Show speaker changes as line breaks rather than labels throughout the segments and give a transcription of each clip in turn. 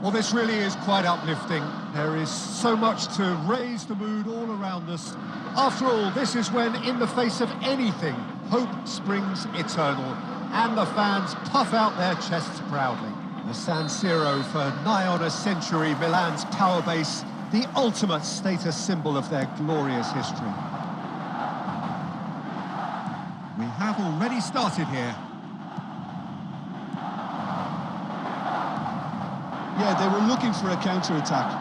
Well, this really is quite uplifting. There is so much to raise the mood all around us. After all, this is when, in the face of anything, hope springs eternal, and the fans puff out their chests proudly. The San Siro for nigh on a century, Milan's power base, the ultimate status symbol of their glorious history. We have already started here.
Yeah, they were looking for a counter-attack.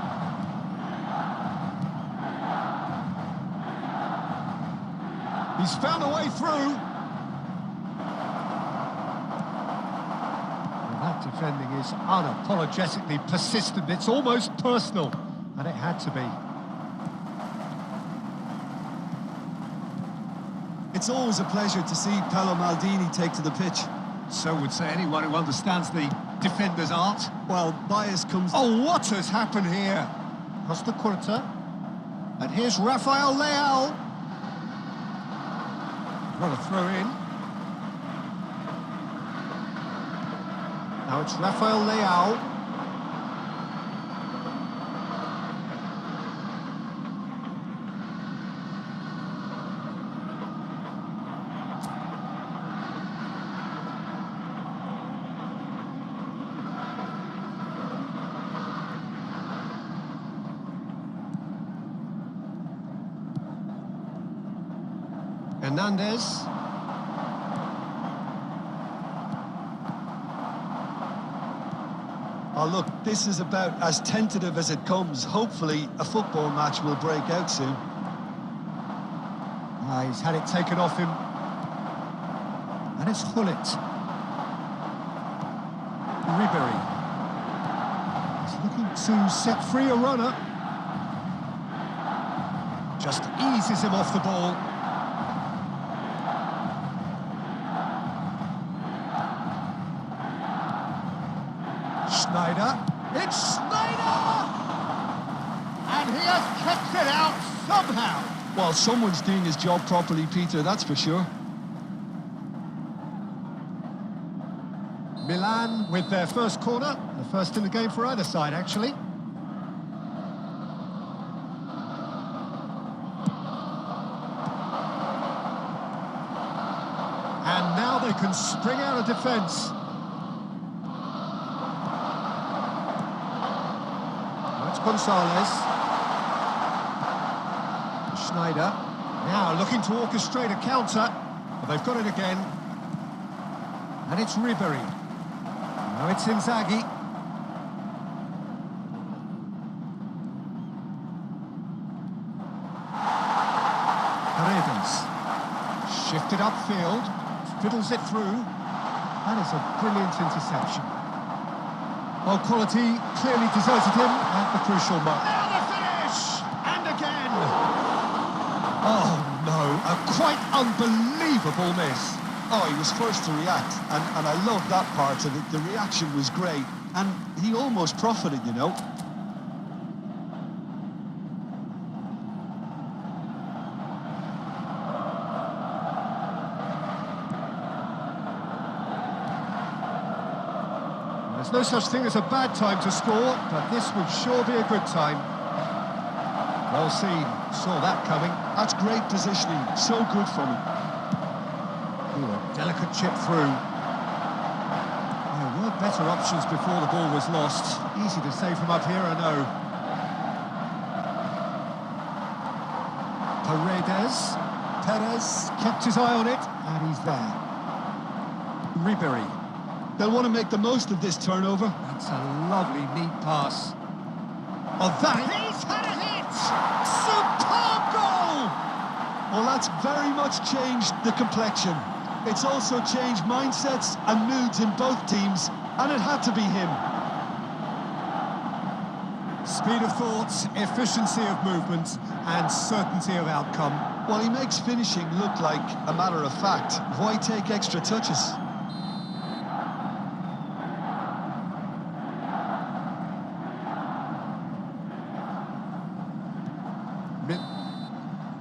He's found a way through. Well, that defending is unapologetically persistent. It's almost personal, and it had to be.
It's always a pleasure to see Paolo Maldini take to the pitch.
So would say anyone who understands the defender's art.
Well, bias comes...
Oh, what has happened here? Costa Curta. And here's Rafael Leao. Got a throw in. Now it's Rafael Leao. Hernandez.
Oh, look, this is about as tentative as it comes. Hopefully, a football match will break out soon.
He's had it taken off him. And it's Hullet. Ribery. He's looking to set free a runner. Just eases him off the ball. Schneider, it's Schneider! And he has kept it out somehow.
Well, someone's doing his job properly, Peter, that's for sure.
Milan with their first corner, the first in the game for either side, actually. And now they can spring out of defence. Gonzalez. Schneider. Now looking to orchestrate a counter. But they've got it again. And it's Ribery. Now it's Inzaghi. Paredes. Shifted upfield. Fiddles it through. That is a brilliant interception. Well, quality clearly deserted him at the crucial moment. Now the finish! And again! Oh, no, a quite unbelievable miss.
Oh, he was first to react, and I love that part of it. The reaction was great, and he almost profited, you know.
There's no such thing as a bad time to score, but this would sure be a good time. Well seen, saw that coming.
That's great positioning, so good from him.
Ooh, a delicate chip through. There were better options before the ball was lost. Easy to say from up here, I know. Perez kept his eye on it, and he's there. Ribery.
They'll want to make the most of this turnover.
That's a lovely, neat pass. Oh, that... He's had a hit! Superb goal!
Well, that's very much changed the complexion. It's also changed mindsets and moods in both teams, and it had to be him.
Speed of thought, efficiency of movement, and certainty of outcome.
Well, he makes finishing look like a matter of fact. Why take extra touches?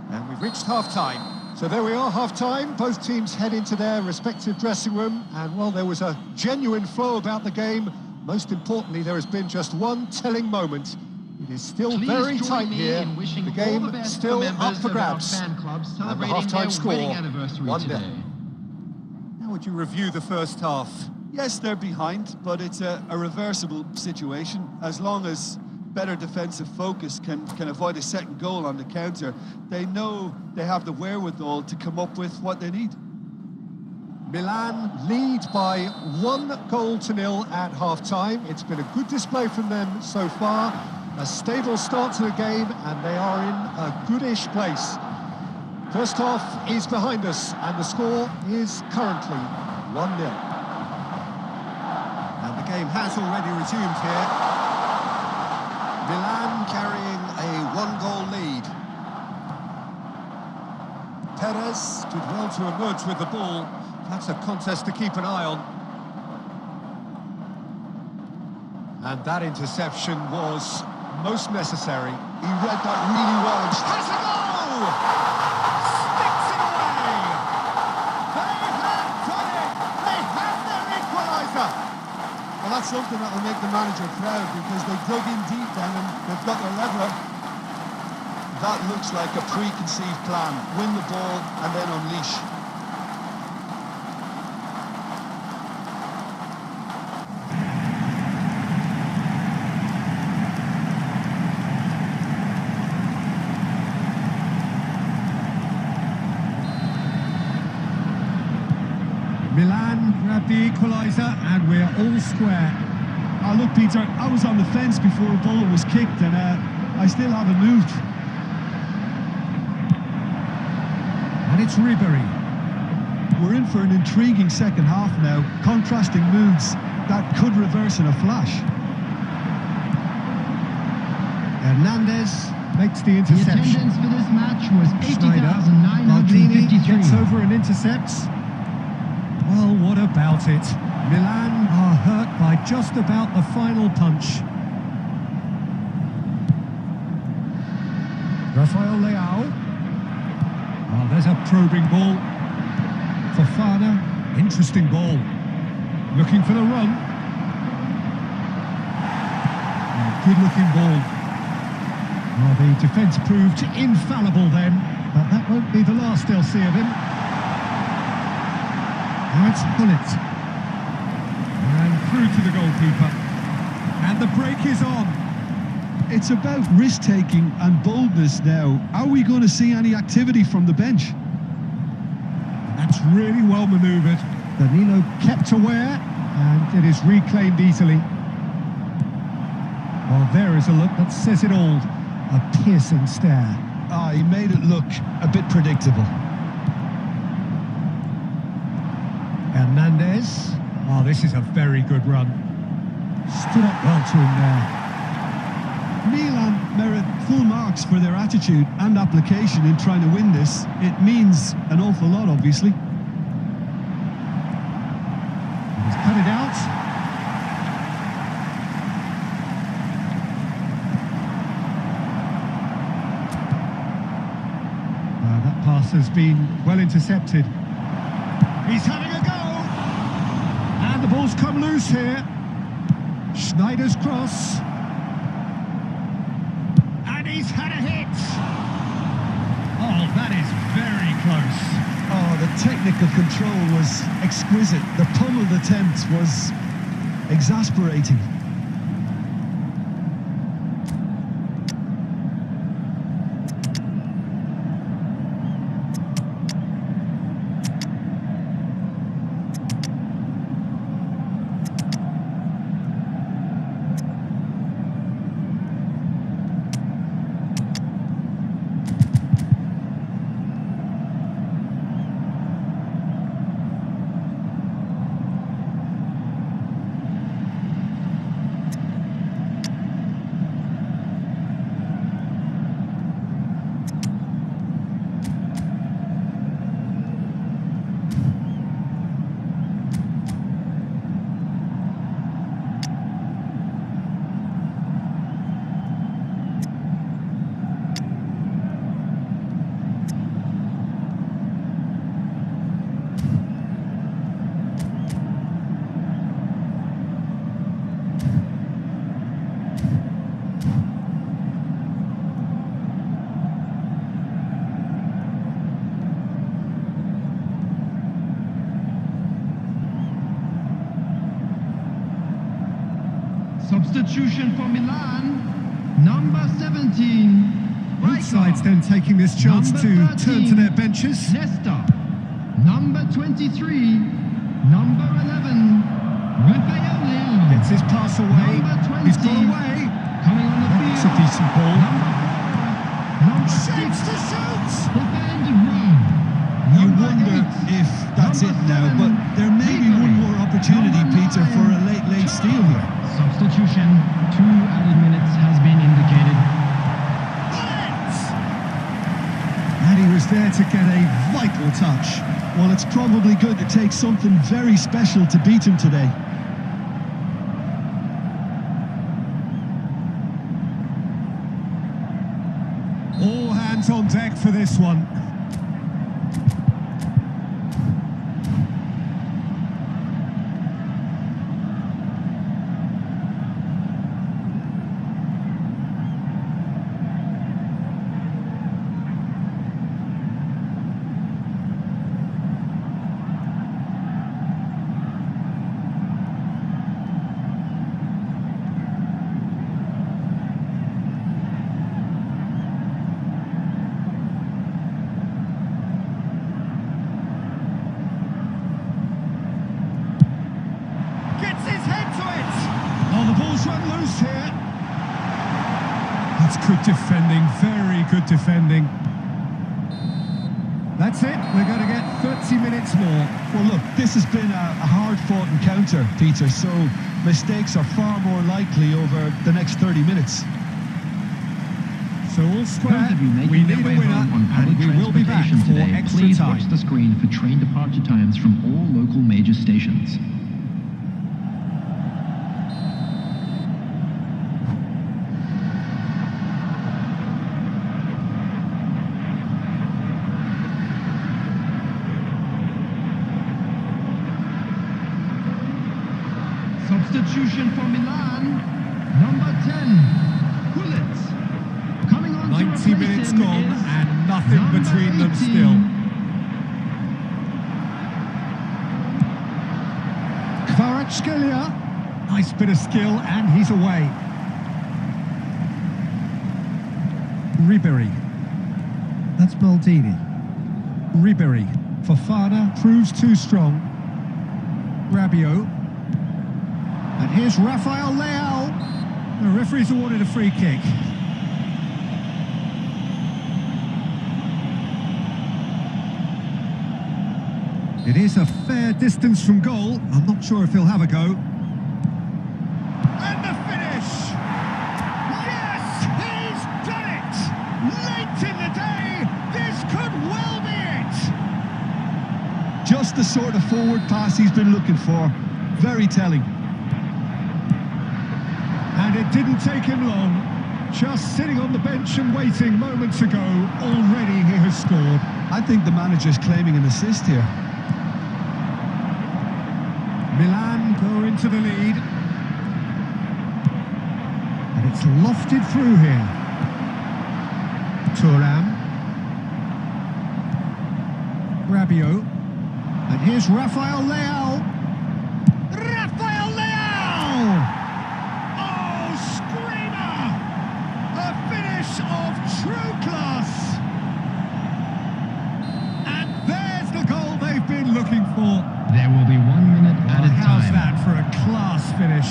And we've reached half-time. So there we are, half-time. Both teams head into their respective dressing room. And, well, there was a genuine flow about the game. most importantly, there has been just one telling moment. It is still
Please
very
join
tight
me
here.
in wishing
The
all
game
the best
still
to
up
members
for
of our
grabs.
fan clubs
And the
celebrating
half-time
their
score,
wedding anniversary
1-0.
today.
How would you review the first half?
Yes, they're behind, but it's a reversible situation. As long as better defensive focus can avoid a second goal on the counter, they know they have the wherewithal to come up with what they need.
Milan lead by 1-0 at half-time. It's been a good display from them so far. A stable start to the game, and they are in a goodish place. First half is behind us, and the score is currently 1-0. And the game has already resumed here. Milan carrying a 1-goal lead. Perez did well to emerge with the ball. That's a contest to keep an eye on. And that interception was most necessary.
He read that really well.
Has a goal! Sticks it away! They have done it! They have their equaliser!
Well, that's something that will make the manager proud, because they dug in deep then and they've got their leveller. That looks like a preconceived plan. Win the ball and then unleash.
Milan grabbed the equaliser and we're all square.
Oh, look, Peter, I was on the fence before the ball was kicked, and I still haven't moved.
And it's Ribery.
We're in for an intriguing second half now. Contrasting moods that could reverse in a flash.
Hernandez makes the
The
interception.
attendance for this match was
Schneider, Maldini
80,953.
gets over and intercepts. Well, what about it? Milan are hurt by just about the final punch. Rafael Leao. Oh, there's a probing ball. Fofana, interesting ball. Looking for the run. Good-looking ball. Oh, the defence proved infallible then, but that won't be the last they'll see of him. Now it's Bullet. And through to the goalkeeper. And the break is on.
It's about risk-taking and boldness now. Are we going to see any activity from the bench?
That's really well manoeuvred. Danilo kept aware, and it is reclaimed easily. Well, there is a look that says it all. A piercing stare.
Ah, he made it look a bit predictable.
Hernandez. Oh, this is a very good run. Stood up well to him there.
Milan merit full marks for their attitude and application in trying to win this. It means an awful lot, obviously.
He's cut it out. That pass has been well intercepted. He's having a go! And the ball's come loose here. Schneider's cross. And he's had a hit! Oh, that is very close.
Oh, the technical control was exquisite. The pummeled attempt was exasperating.
Substitution for Milan, number 17.
Both sides then taking this chance to turn to their benches.
Nesta, number 23, number 11, Raphael Leao.
Gets his pass away.
Number 20,
He's got away.
coming on the field.
That's a decent ball.
Number 4, number
Shapes
6,
to shoot.
defended Rome.
You
Number
wonder
8,
if that's it
number
now,
7,
but there may be one
Ribery.
more opportunity,
Number
Peter,
9,
for a late steal here.
Substitution, 2 added minutes has been indicated.
And he was there to get a vital touch.
Well, it's probably going to take something very special to beat him today.
All hands on deck for this one. Run loose here. That's good defending, very good defending. That's it, we're going to get 30 minutes more.
Well, look, this has been a hard-fought encounter, Peter, so mistakes are far more likely over the next 30 minutes.
So all square,
Those of you
we
making
need
their way
a winner,
home on
and
public
we will be back
transportation
for
today,
extra
please
time.
watch the screen for train departure times from all local major stations.
Substitution for Milan, number 10, Gullit. Coming on
90
to
minutes
replace him
gone
is
and nothing
number
between them
18.
still. Kvaratskhelia, nice bit of skill and he's away. Ribery, that's Maldini. Ribery, Fofana proves too strong. Rabiot. And here's Raphael Leao. The referee's awarded a free kick. It is a fair distance from goal. I'm not sure if he'll have a go. And the finish! Yes, he's done it! Late in the day, this could well be it!
Just the sort of forward pass he's been looking for. Very telling.
And it didn't take him long. Just sitting on the bench and waiting moments ago, already he has scored.
I think the manager's claiming an assist here.
Milan go into the lead. And it's lofted through here. Thuram. Rabiot. And here's Raphael Leao. Raphael Leao! Of true class, and there's the goal they've been looking for.
There will be 1 minute added
How's
time.
that for a class finish?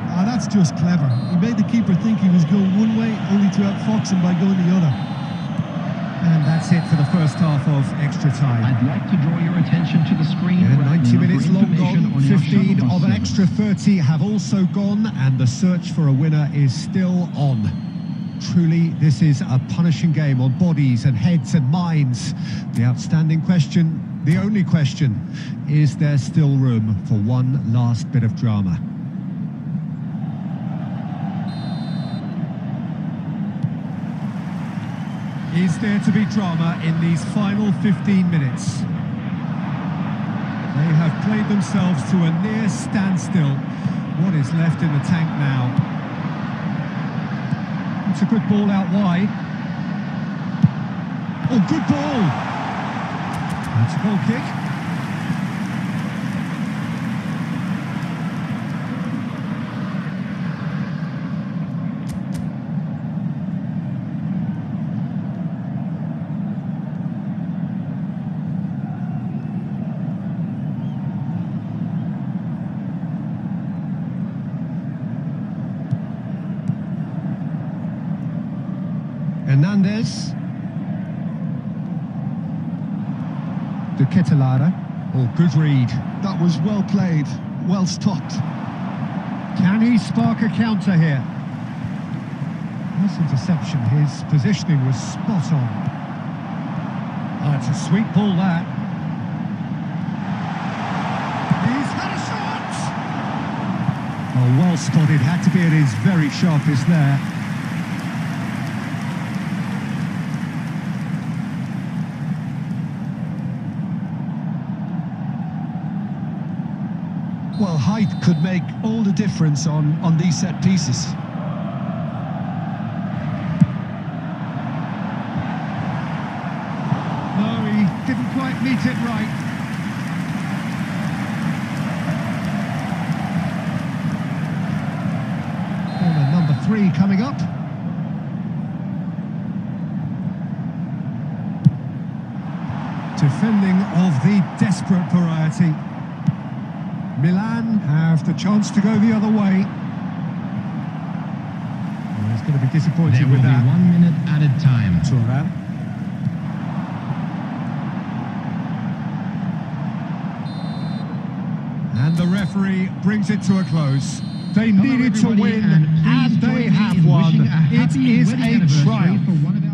Ah, that's just clever. He made the keeper think he was going one way, only to outfox him by going the other.
And that's it for the first half of extra time.
I'd like to draw your attention to the screen
Yeah,
right
90
now for
minutes long
information
gone,
on your
15
shuttle bus
of an
service.
extra 30 have also gone, and the search for a winner is still on. Truly, this is a punishing game on bodies and heads and minds. The outstanding question, the only question, is there still room for one last bit of drama? Is there to be drama in these final 15 minutes? They have played themselves to a near standstill. What is left in the tank now? It's a good ball out wide. Oh, good ball! That's a goal kick. Hernandez. De Ketelare. Oh, good read.
That was well played, well stopped.
Can he spark a counter here? Nice interception. His positioning was spot on. Oh, it's a sweet ball, that. He's had a shot! Oh, well spotted. Had to be at his very sharpest there.
Well, height could make all the difference on these set pieces.
No, he didn't quite meet it right. Corner number 3 coming up. Defending of the desperate variety. Milan have the chance to go the other way. Well, he's going to be disappointed
There will
with
be
that.
1 minute added time.
Turan. And the referee brings it to a close. They
Hello,
needed to
everybody,
win,
and
and
please join
they
me
have
in
won.
wishing a
It
happy
is
wedding
a
anniversary
triumph.
for one of our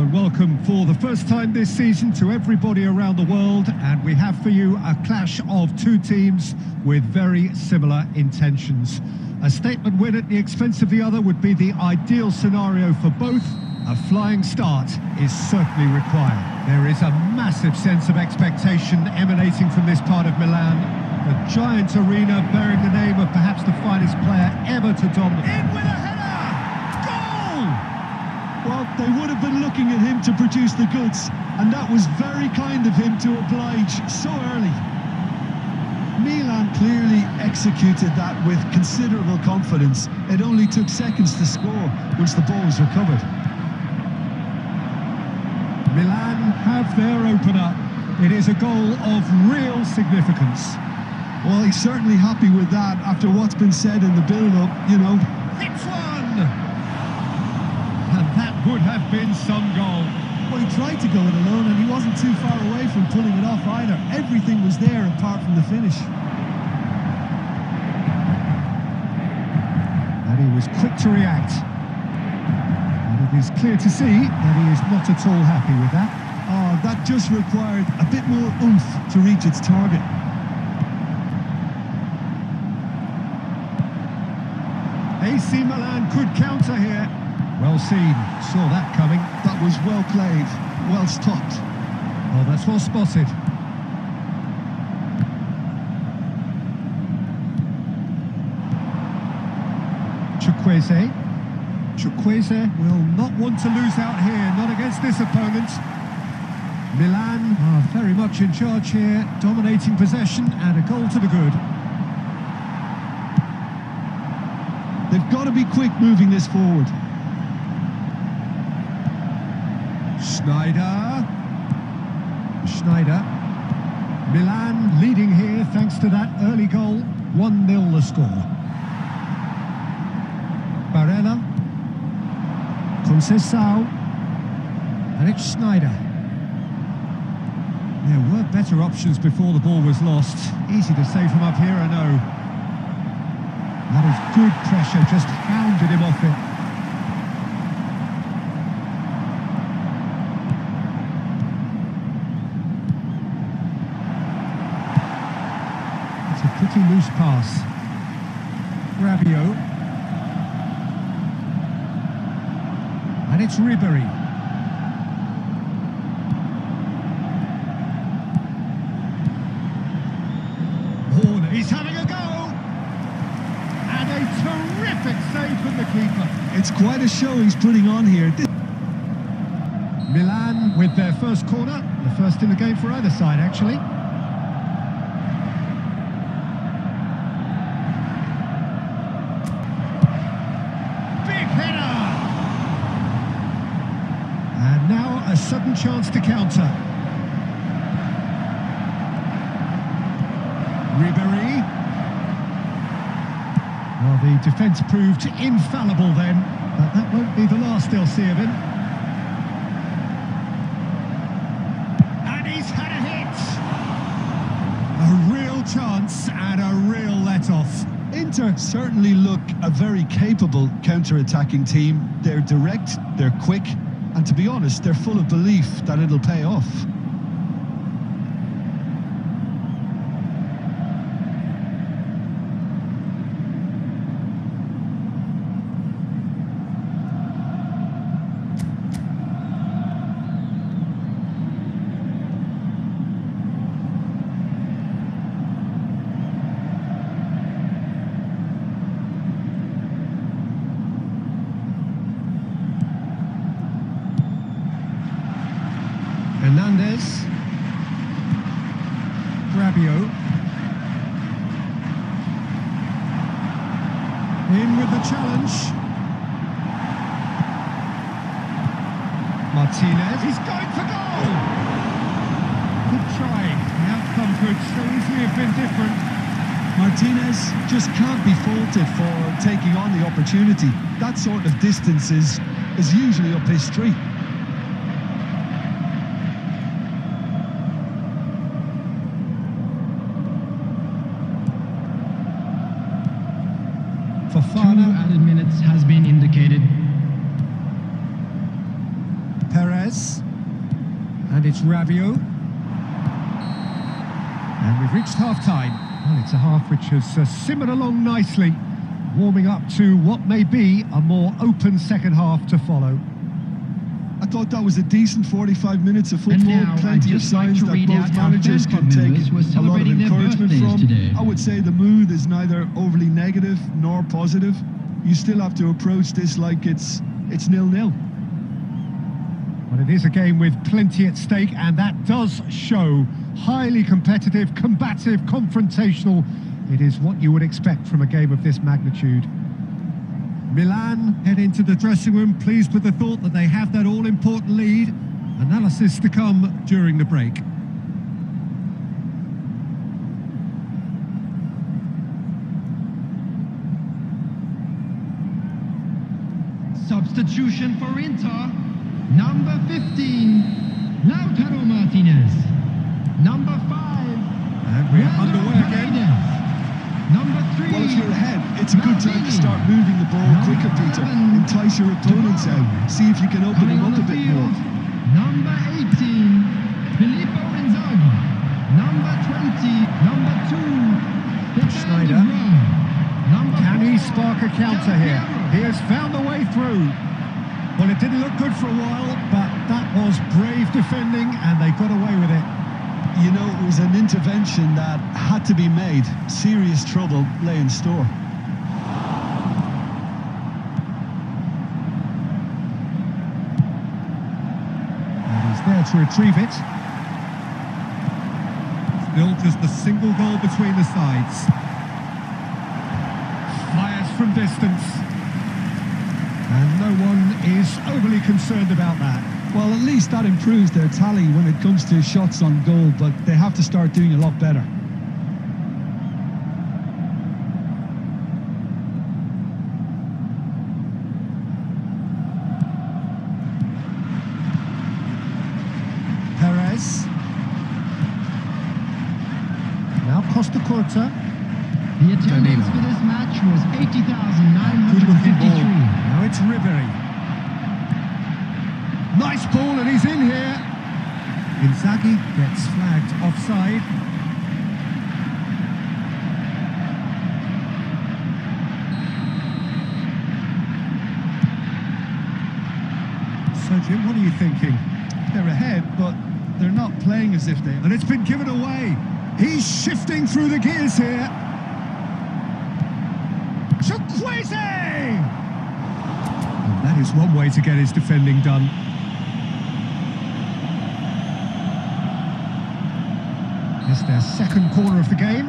and welcome for the first time this season to everybody around the world, and we have for you a clash of two teams with very similar intentions. A statement win at the expense of the other would be the ideal scenario for both. A flying start is certainly required. There is a massive sense of expectation emanating from this part of Milan. The giant arena bearing the name of perhaps the finest player ever to don. In with a header! Goal!
Well, they would have been looking at him to produce the goods, and that was very kind of him to oblige so early. Milan clearly executed that with considerable confidence. It only took seconds to score once the ball was recovered.
Milan have their opener. It is a goal of real significance.
Well, he's certainly happy with that after what's been said in the build-up, you know.
Hits one! And that would have been some goal.
Well, he tried to go it alone and he wasn't too far away from pulling it off either. Everything was there apart from the finish.
And he was quick to react. And it is clear to see that he is not at all happy with that.
Oh, that just required a bit more oomph to reach its target.
AC Milan could counter here. Well seen, saw that coming.
That was well played, well stopped.
Oh, that's well spotted. Chukwueze will not want to lose out here, not against this opponent. Milan are very much in charge here, dominating possession and a goal to the good.
They've got to be quick moving this forward.
Schneider. Milan leading here thanks to that early goal. 1-0 the score. Barella. Conceição. And it's Schneider. There were better options before the ball was lost. Easy to say from up here, I know. That is good pressure, just hounded him off it. It's a pretty loose pass. Rabiot. And it's Ribery. Horner, he's having a go! And a terrific save from the keeper.
It's quite a show he's putting on here.
Milan with their first corner, the first in the game for either side, actually. Big header! And now a sudden chance to counter. Ribery. Well, the defence proved infallible then, but that won't be the last they'll see of him. And he's had a hit! A real chance and a real let-off.
Inter certainly look a very capable counter-attacking team. They're direct, they're quick, and to be honest, they're full of belief that it'll pay off.
Hernandez. Rabiot. In with the challenge. Martinez. He's going for goal! Good try. The outcome could so easily have been different.
Martinez just can't be faulted for taking on the opportunity. That sort of distance is usually up his street.
Fofana.
2 added minutes has been indicated.
Perez. Perez. And it's Rabiot. And we've reached half-time. Well, it's a half which has simmered along nicely, warming up to what may be a more open second half to follow.
I thought that was a decent 45 minutes of
And
football.
now,
Plenty
I'd
of
just like
signs
to
that
read
both
out our
managers
fan
can
club
take
members who are
a lot of
celebrating their
encouragement
birthdays
from.
today.
I would say the mood is neither overly negative nor positive. You still have to approach this like it's 0-0.
Well, it is a game with plenty at stake, and that does show. Highly competitive, combative, confrontational. It is what you would expect from a game of this magnitude. Milan head into the dressing room, pleased with the thought that they have that all-important lead. Analysis to come during the break.
Substitution for Inter. Number 15, Lautaro Martinez. Number 5,
And we're underway again.
Number 3.
Well, if you're ahead, it's a good time to start moving the ball quicker, Peter. Entice your opponents out. See if you can open
Coming
them
on
up a
the
bit
field,
more.
number 18, Filippo Inzaghi. Number 20, number 2,
Schneider.
Number
Can he
4,
spark a counter here? He has found the way through. Well, it didn't look good for a while, but that was brave defending, and they got away with it.
You know, it was an intervention that had to be made. Serious trouble lay in store.
And he's there to retrieve it. Still just a single goal between the sides. Fires from distance. And no one is overly concerned about that.
Well, at least that improves their tally when it comes to shots on goal, but they have to start doing a lot better.
Perez. Now Costa Corta.
The attendance for this match was
Good looking ball.
80,953.
Now it's Ribery. Nice ball, and he's in here. Inzaghi gets flagged offside. So, Jim, what are you thinking?
They're ahead, but they're not playing as if they are.
And it's been given away. He's shifting through the gears here. Chukwueze! And that is one way to get his defending done. It's their second corner of the game.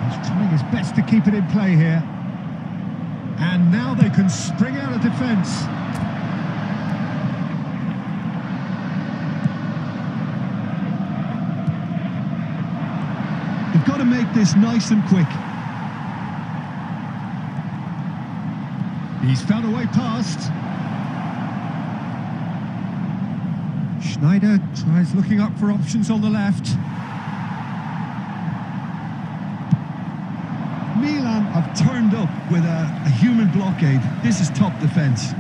He's trying his best to keep it in play here. And now they can spring out of defence.
They've got to make this nice and quick.
He's found a way past. Schneider tries looking up for options on the left.
Milan have turned up with a human blockade. This is top defence.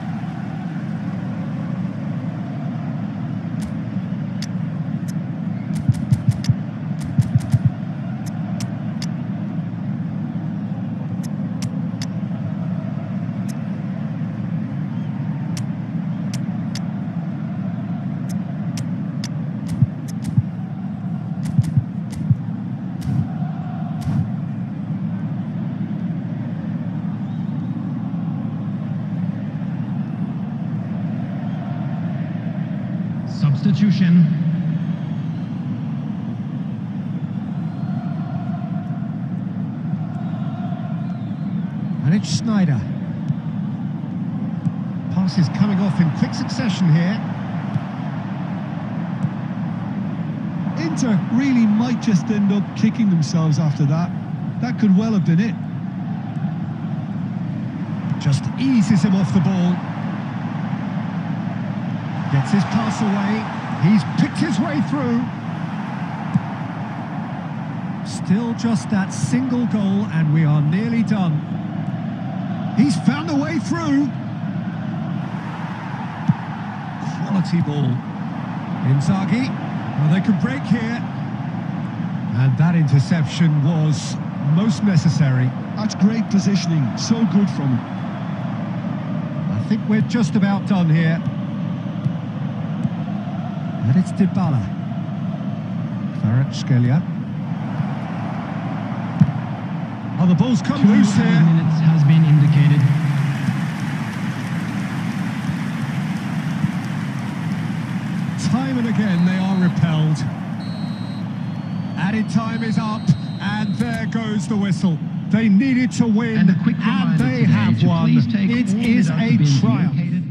Substitution.
And it's Schneider. Passes coming off in quick succession here.
Inter really might just end up kicking themselves after that. That could well have been it.
Just eases him off the ball. Gets his pass away. He's picked his way through. Still just that single goal, and we are nearly done. He's found a way through. quality ball. Inzaghi, well, they could break here. And that interception was most necessary.
That's great positioning, so good from him.
I think we're just about done here. And it's Dybala. Kvaratskhelia. Oh, the ball's come
2
loose
added
here.
minutes has been indicated.
Time and again they are repelled. Added time is up, and there goes the whistle. They needed to win,
And a quick
and
reminder
they
today
have
to
won.
please take
It
all
is
deductible
a
bins
triumph.
located-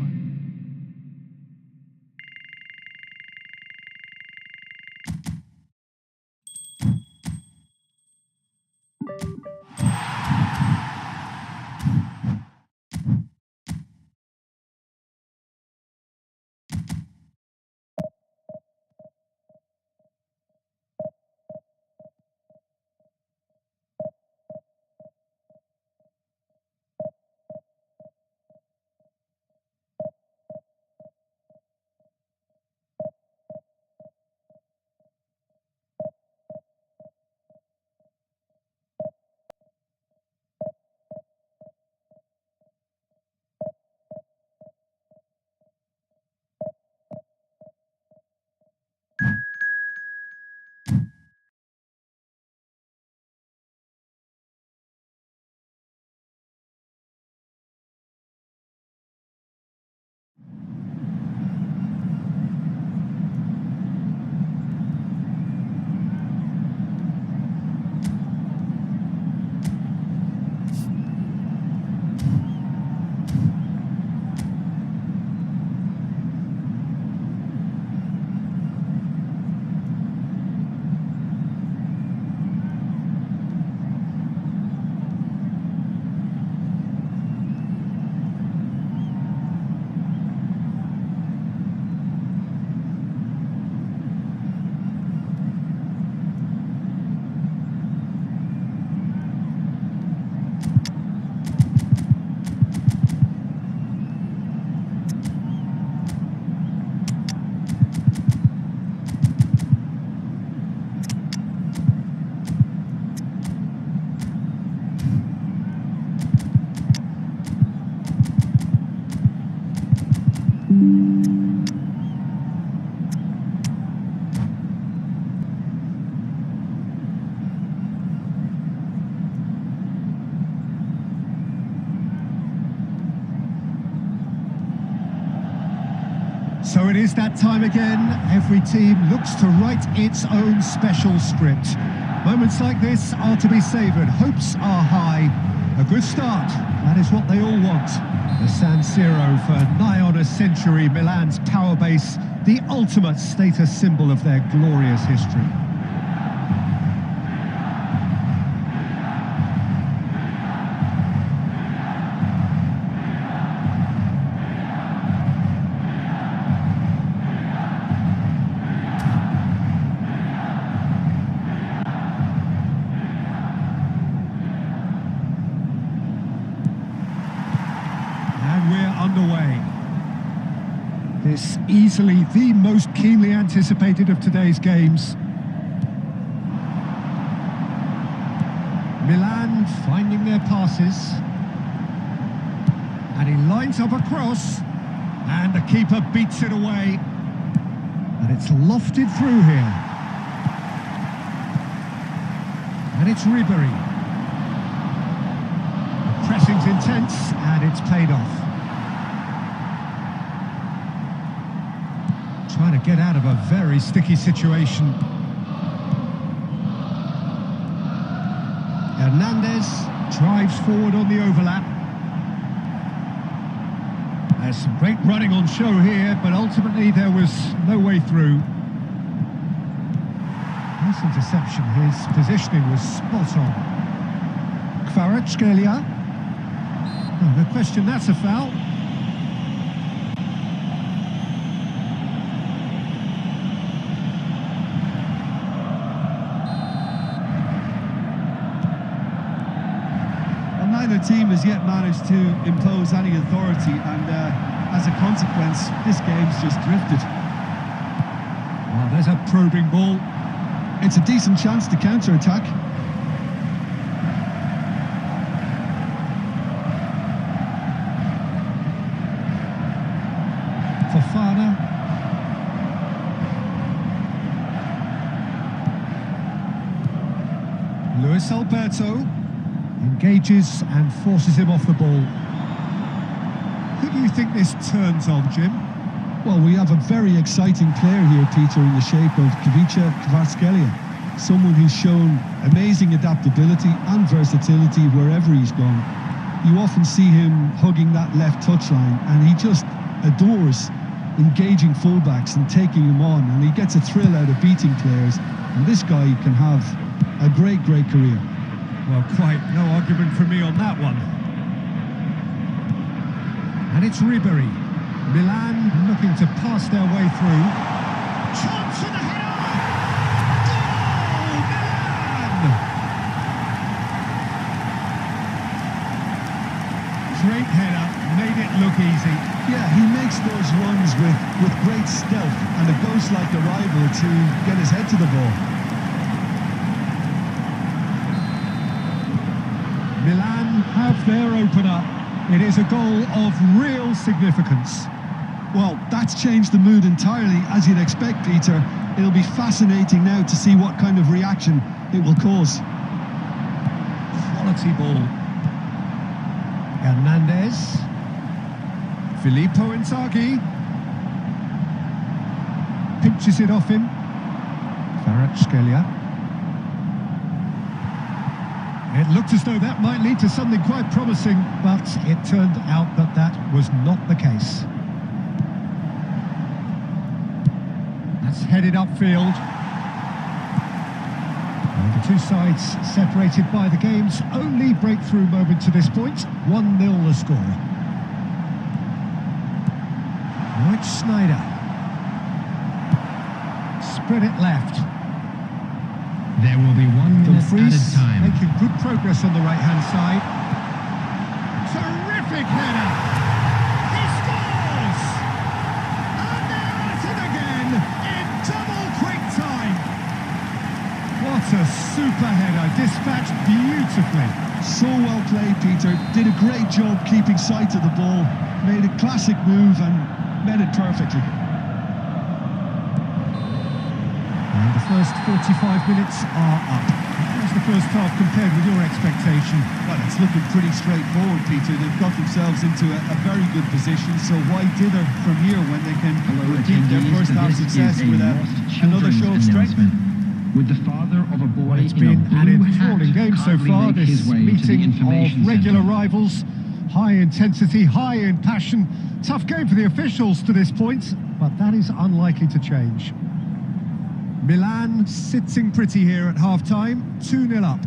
So it is that time again. Every team looks to write its own special script. Moments like this are to be savoured. Hopes are high. A good start. That is what they all want. The San Siro for nigh on a century, Milan's power base, the ultimate status symbol of their glorious history. Underway. This easily the most keenly anticipated of today's games. Milan finding their passes. And he lines up a cross. And the keeper beats it away. And it's lofted through here. And it's Ribery. The pressing's intense and it's paid off. Trying to get out of a very sticky situation. Hernandez drives forward on the overlap. There's some great running on show here, but ultimately there was no way through. Nice interception, his positioning was spot on. Kvaratskhelia. No question, that's a foul.
Neither team has yet managed to impose any authority, and as a consequence, this game's just drifted.
Well, there's a probing ball.
It's a decent chance to counter-attack.
Fofana. Luis Alberto engages and forces him off the ball. Who do you think this turns on, Jim?
Well, we have a very exciting player here, Peter, in the shape of Ivica Kvaratskhelia. Someone who's shown amazing adaptability and versatility wherever he's gone. You often see him hugging that left touchline, and he just adores engaging fullbacks and taking them on, and he gets a thrill out of beating players. And this guy can have a great career.
Well, quite no argument from me on that one. And it's Ribery. Milan looking to pass their way through. Chance in the header! Goal! Milan! Great header, made it look easy.
Yeah, he makes those runs with great stealth and a ghost-like arrival to get his head to the ball.
Milan have their opener. It is a goal of real significance.
Well, that's changed the mood entirely, as you'd expect, Peter. It'll be fascinating now to see what kind of reaction it will cause.
Quality ball. Hernandez. Filippo Inzaghi. Pinches it off him. Kvaratskhelia. It looked as though that might lead to something quite promising, but it turned out that that was not the case. That's headed upfield. And the two sides separated by the game's only breakthrough moment to this point. 1-0 the score. White Snyder. Spread it left.
There will be 1 minute added time.
Making good progress on the right-hand side. Terrific header! He scores! And they're at it again in double quick time. What a super header, dispatched beautifully.
So well played, Peter. Did a great job keeping sight of the ball. Made a classic move and met it perfectly.
And the first 45 minutes are up. How's the first half compared with your expectation?
Well, it's looking pretty straightforward, Peter. They've got themselves into a very good position, so why dither from here when they can repeat their first half success with another show of strength?
With the father of a boy
It's been an enthralling game so far, this meeting of regular rivals. High intensity, high in passion. Tough game for the officials to this point, but that is unlikely to change. Milan sitting pretty here at half-time, 2-0 up.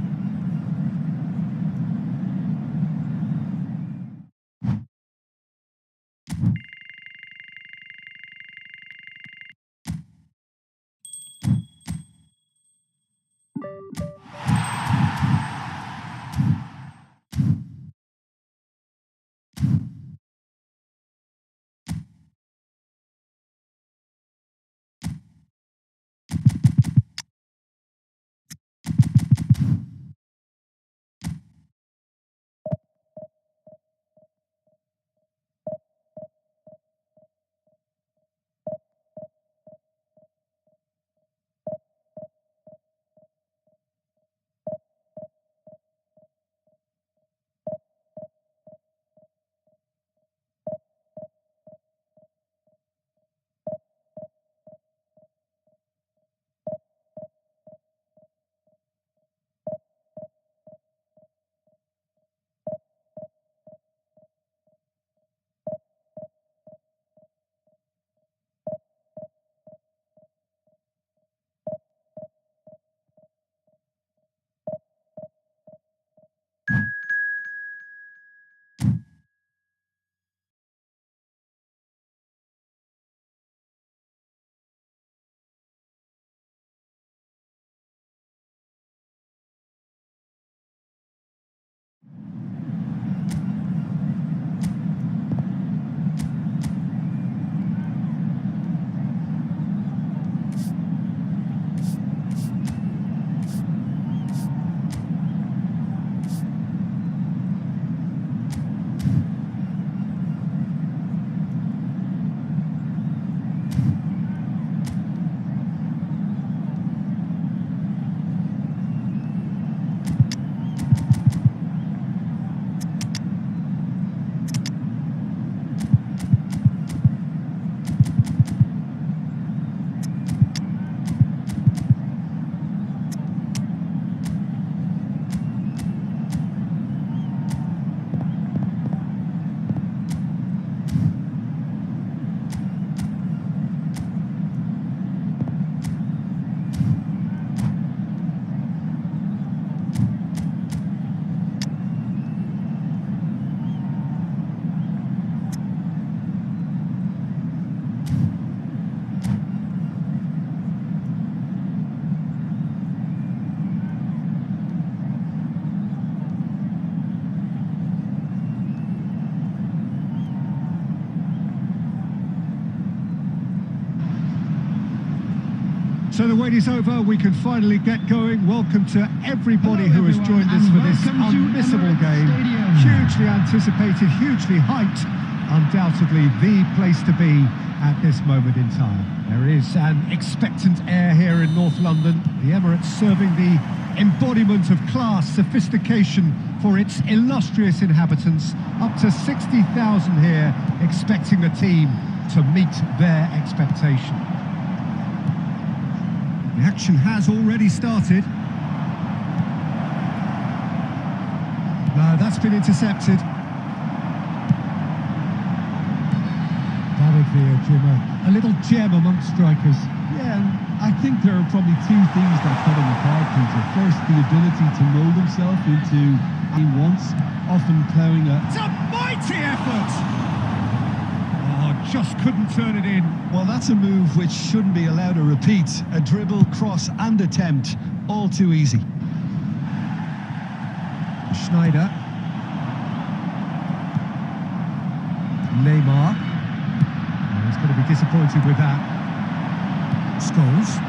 So the wait is over, we can finally get going. Welcome to everybody who has joined us for this unmissable game. Hugely anticipated, hugely hyped. Undoubtedly the place to be at this moment in time. There is an expectant air here in North London. The Emirates serving the embodiment of class, sophistication for its illustrious inhabitants. Up to 60,000 here, expecting the team to meet their expectation. The action has already started. No, that's been intercepted. David Villa, a little gem amongst strikers.
Yeah, and I think there are probably two things that cut him apart, Peter. First, the ability to mould himself into what he wants, often ploughing a...
It's a mighty effort! Oh, just couldn't turn it in.
Well, that's a move which shouldn't be allowed to repeat. A dribble, cross and attempt, all too easy.
Schneider. Neymar. Oh, he's going to be disappointed with that. Scholes.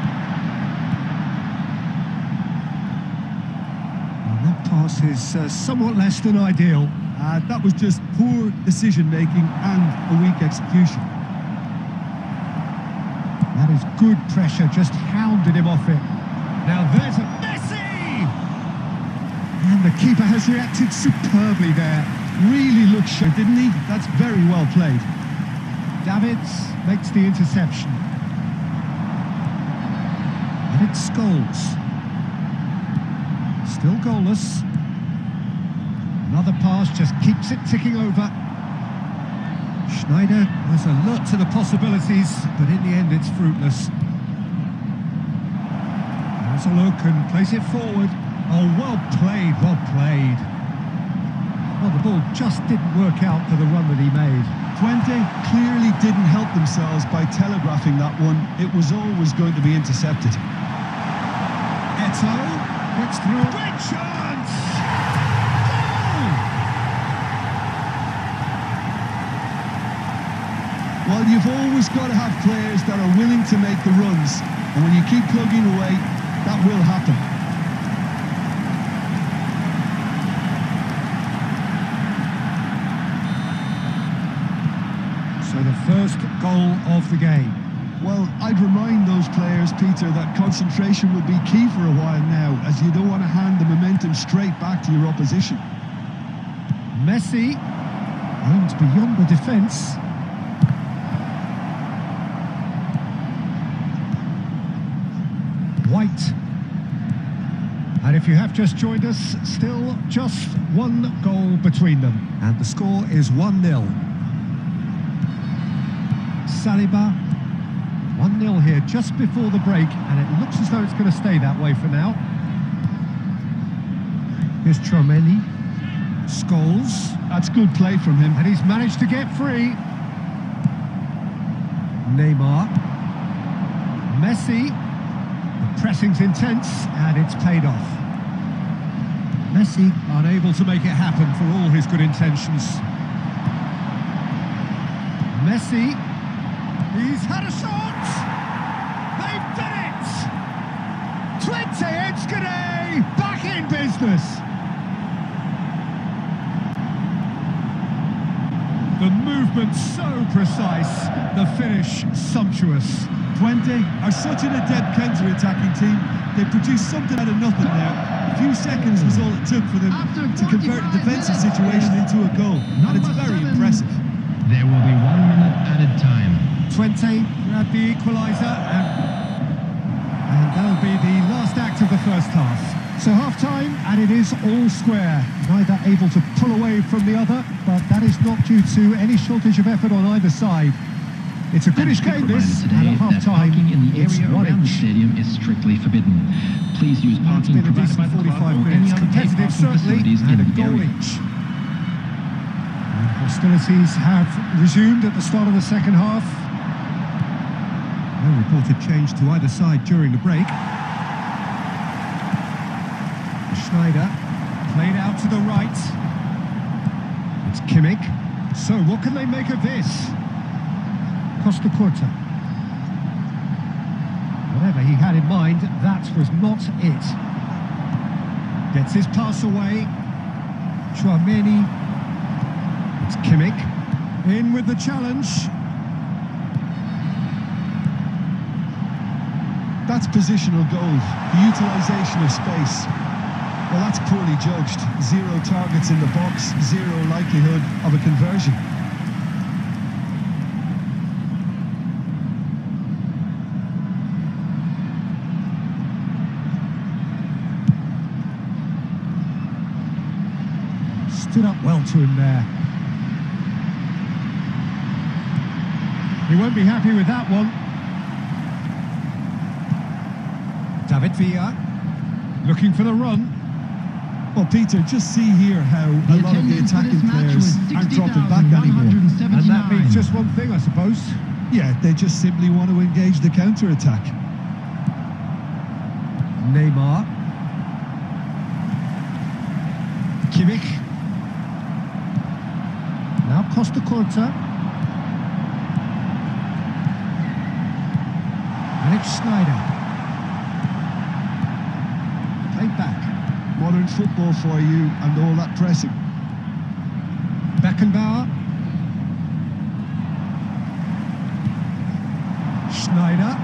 Well, that pass is somewhat less than ideal.
That was just poor decision-making and a weak execution.
That is good pressure, just hounded him off it. Now there's a Messi! And the keeper has reacted superbly there.
Really looked sharp, didn't he? That's very well played.
Davids makes the interception. And it's Scholes. Still goalless. Another pass just keeps it ticking over. Schneider was alert to the possibilities, but in the end it's fruitless. Has a look and plays it forward. Oh, well played, well played. Well, the ball just didn't work out for the run that he made.
Twente clearly didn't help themselves by telegraphing that one. It was always going to be intercepted.
Eto gets through. Great chance! Goal!
Well, you've always got to have players that are willing to make the runs. And when you keep plugging away, that will happen.
So the first goal of the game.
Well, I'd remind those players, Peter, that concentration will be key for a while now, as you don't want to hand the momentum straight back to your opposition.
Messi aims beyond the defence. White. And if you have just joined us, still just one goal between them. And the score is 1-0. Saliba, 1-0 here just before the break, and it looks as though it's going to stay that way for now. Here's Chouameni. Scholes.
That's good play from him.
And he's managed to get free. Neymar. Messi. The pressing's intense, and it's paid off. Messi unable to make it happen for all his good intentions. Messi. He's had a shot! They've done it! Twente Edskade back in business! The movement so precise, the finish sumptuous.
Twente are such an adept counter-attacking team. They produced something out of nothing there. A few seconds was all it took for them to convert a defensive situation into a goal. And it's very impressive.
There will be 1 minute added time.
Twente grabbed the equaliser, and that'll be the last act of the first half. So half-time, and it is all square. Neither able to pull away from the other, but that is not due to any shortage of effort on either side. It's a goodish game, this, and at half-time,
in the
it's
area
1
around the
inch.
stadium is strictly forbidden. Please use
It's
parking
been a
provided by
decent
the club
45
or
minutes,
any other paid
competitive
parking
certainly,
facilities
and a
in the
goal
area.
each. And hostilities have resumed at the start of the second half. No reported change to either side during the break. Schneider, played out to the right. It's Kimmich. So what can they make of this? Costa Curta. Whatever he had in mind, that was not it. Gets his pass away. Chouameni. It's Kimmich. In with the challenge.
That's positional goal, the utilisation of space. Well, that's poorly judged. 0 targets in the box, 0 likelihood of a conversion.
Stood up well to him there. He won't be happy with that one. David Villa, looking for the run.
Well, Peter, just see here how a lot of the attacking players aren't dropping back anymore.
And that means just one thing, I suppose.
Yeah, they just simply want to engage the counter-attack.
Neymar. Kimmich. Now Costa Curta. Alex Schneider. Played back.
Modern football for you and all that pressing.
Beckenbauer. Schneider.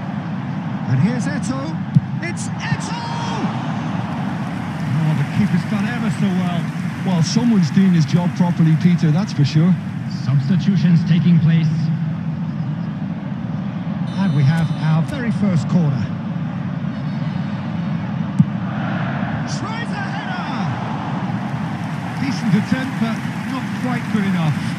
And here's Eto'o. It's Eto'o! Oh, the keeper's done ever so well.
Well, someone's doing his job properly, Peter, that's for sure.
Substitutions taking place.
And we have our very first corner. Tries a header! Decent attempt, but not quite good enough.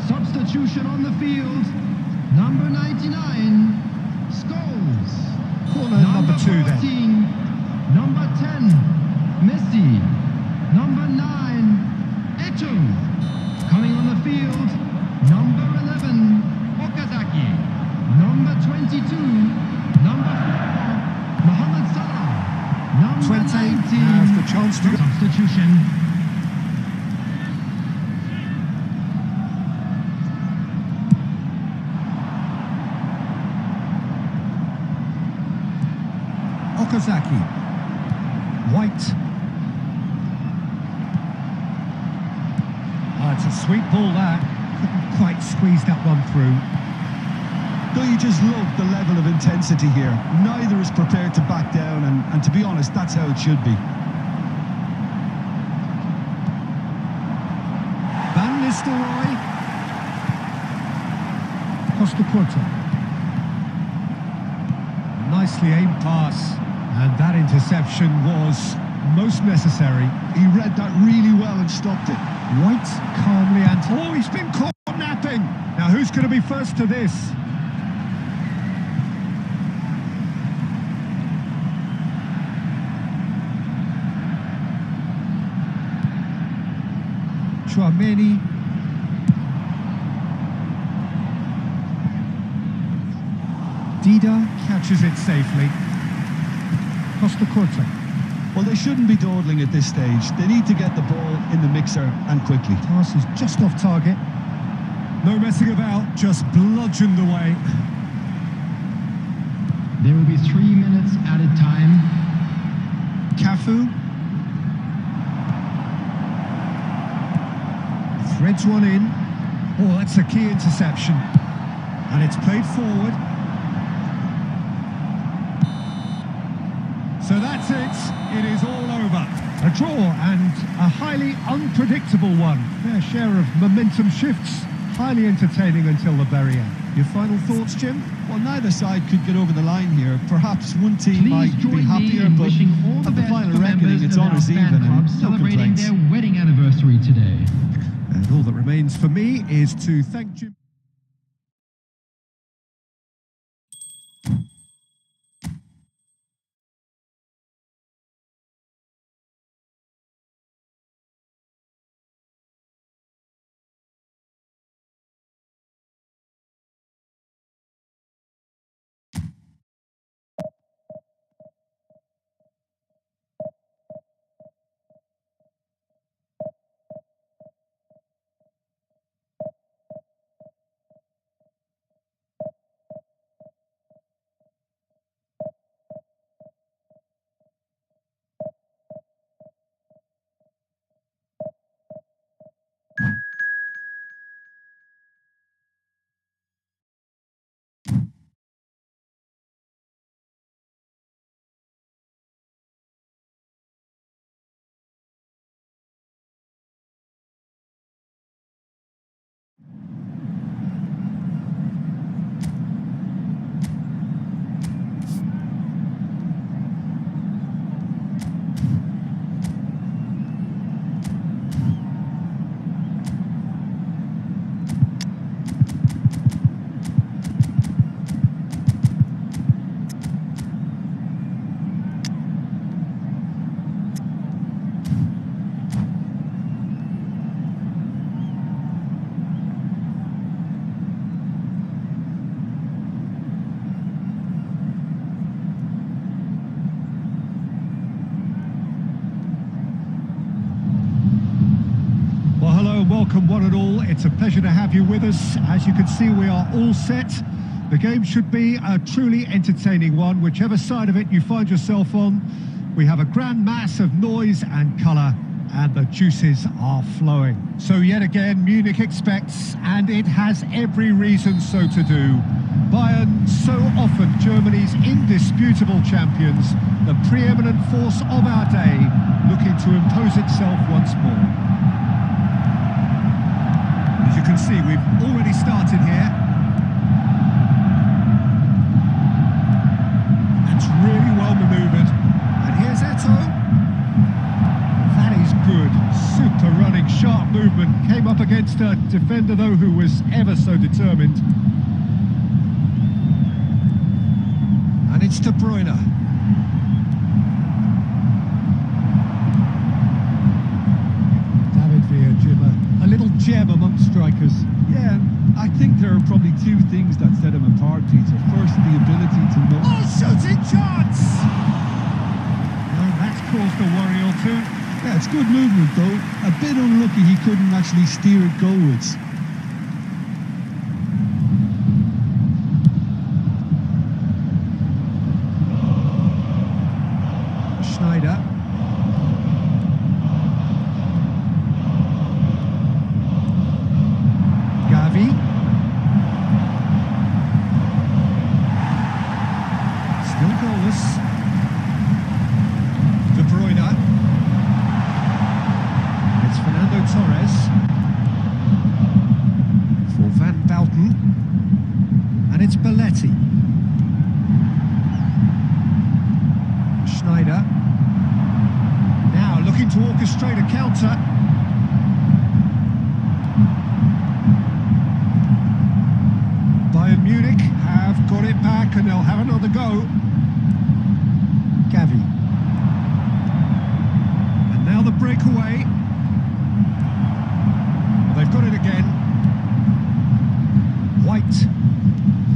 Substitution on the field. Number 99, Scholes.
Corner number 2
14,
then.
Number 10, Messi. Number 9, Eto'o. Coming on the field, number 11, Okazaki. Number 22, number 4, Mohamed Salah. Number
20
19,
has the chance to...
Substitution.
Okazaki. White. Oh, it's a sweet ball that. Couldn't quite squeeze that one through.
Don't you just love the level of intensity here? Neither is prepared to back down, and to be honest, that's how it should be.
Van Nistelrooy. Costa Curta. Nicely aimed pass. And that interception was most necessary.
He read that really well and stopped it.
White calmly and... Oh, he's been caught napping! Now, who's going to be first to this? Chouameni. Dida catches it safely. Costa Curta.
Well, they shouldn't be dawdling at this stage. They need to get the ball in the mixer and quickly.
Pass is just off target. No messing about, just bludgeoned away.
There will be 3 minutes added time.
Cafu. Threads one in. Oh, that's a key interception. And it's played forward. So that's it. It is all over. A draw and a highly unpredictable one. Their share of momentum shifts. Highly entertaining until the very end. Your final thoughts, Jim?
Well, neither side could get over the line here. Perhaps one team
Please
might be
join me
happier,
in
but
wishing all the
at the
best
final
for
reckoning,
members
it's
of our
honours
fan
even
club
and no
celebrating
complaints.
their wedding anniversary today.
And all that remains for me is to thank Jim. Well, hello and welcome one and all. It's a pleasure to have you with us. As you can see, we are all set. The game should be a truly entertaining one, whichever side of it you find yourself on. We have a grand mass of noise and colour, and the juices are flowing. So yet again, Munich expects, and it has every reason so to do. Bayern, so often Germany's indisputable champions, the preeminent force of our day, looking to impose itself once more. As you can see, we've already started here. That's really well manoeuvred. And here's Eto. That is good. Super running, sharp movement. Came up against a defender, though, who was ever so determined. And it's De Bruyne. David Villa, Jimmer. A little gem amongst strikers.
Yeah, and I think there are probably two things that set him apart, Peter. First, the ability to know.
Oh, shooting chance! Well, that's caused a worry or two.
Yeah, it's good movement though. A bit unlucky he couldn't actually steer it goalwards.
Schneider. Gavi. Still goalless. De Bruyne. It's Fernando Torres. For Van Bouten. And it's Belletti. Schneider. Now looking to orchestrate a counter. Bayern Munich have got it back and they'll have another go. Gavi. And now the breakaway. Well, they've got it again. White.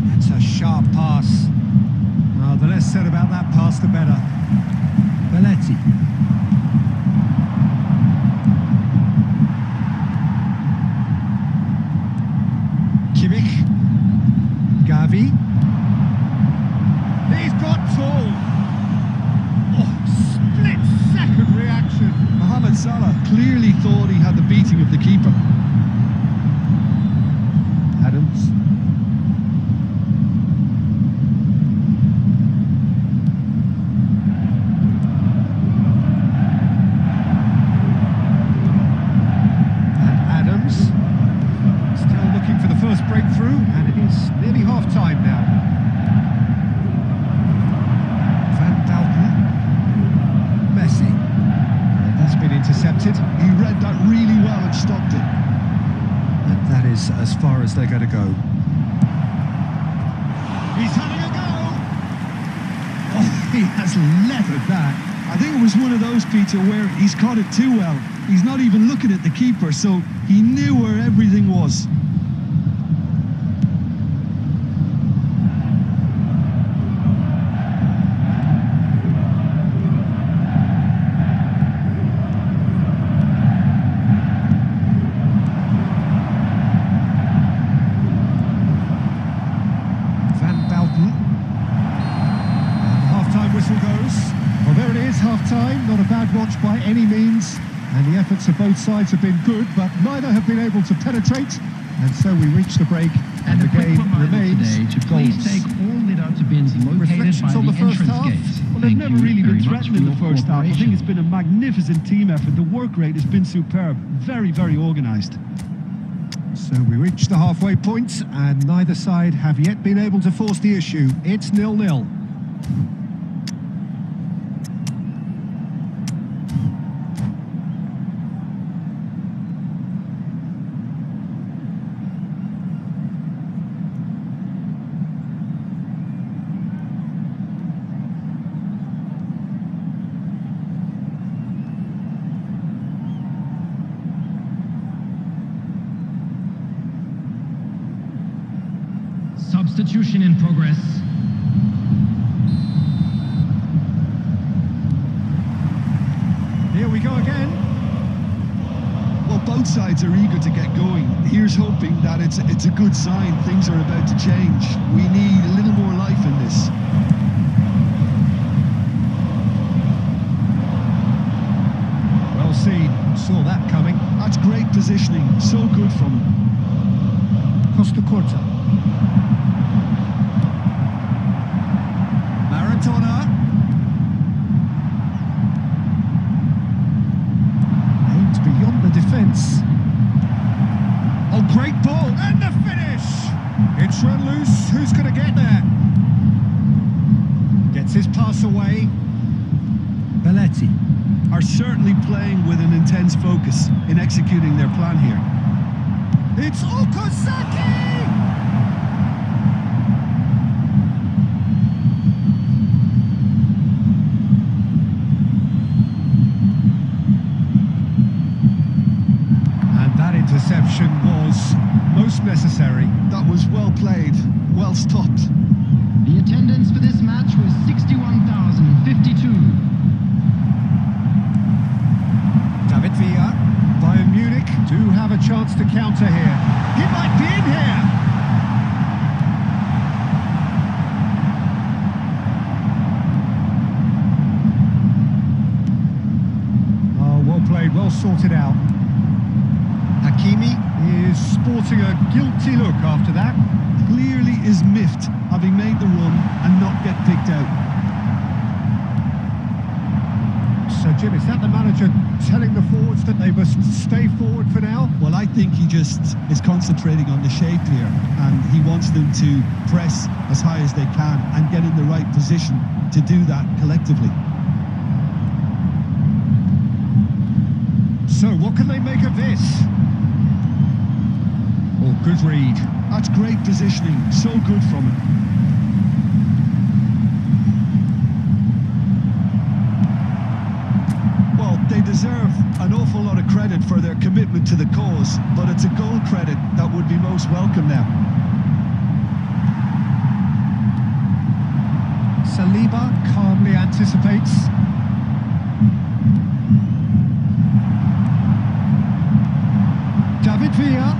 That's a sharp pass. Well, the less said about that pass, the better. Belletti. Kimmich. Gavi. He's got tall. Oh, split-second reaction.
Mohamed Salah clearly thought he had the beating of the keeper.
far as they're going to go.
He's having a go! Oh, he has leathered that. I think it was one of those, Peter, where he's caught it too well. He's not even looking at the keeper, so he knew where everything was.
Well, there it is, half-time. Not a bad watch by any means. And the efforts of both sides have been good, but neither have been able to penetrate. And so we reach the break, and the game remains
today to please take all lit-out bins located by
on the
the
first
entrance
half?
gates.
Well, they've never really been threatened in the first half. I think it's been a magnificent team effort. The work rate has been superb. Very, very organised.
So we reach the halfway point, and neither side have yet been able to force the issue. It's 0-0.
Substitution in progress.
Here we go again.
Well, both sides are eager to get going. Here's hoping that it's a good sign. Things are about to change. We need a little more life in this.
Well seen. Saw that coming.
That's great positioning. So good from him.
Costa Corta. Maradona. Aimed beyond the defence. Oh, great ball. And the finish. It's run loose. Who's going to get there? Gets his pass away. Belletti.
Are certainly playing with an intense focus in executing their plan here.
It's Okazaki! And that interception was most necessary.
That was well played, well stopped.
The attendance for this match was 61,052.
David Villa, Bayern Munich do have a chance to counter here. He might be in here. Oh, well played, well sorted out. Hakimi is sporting a guilty look after that.
Clearly is miffed, having made the run and not get picked out.
So, Jim, is that the manager telling the forwards that they must stay forward for now?
Well, I think he just is concentrating on the shape here, and he wants them to press as high as they can and get in the right position to do that collectively.
So, what can they make of this? Oh, good read.
That's great positioning, so good from him. They deserve an awful lot of credit for their commitment to the cause, but it's a goal credit that would be most welcome now.
Saliba calmly anticipates. David Villa.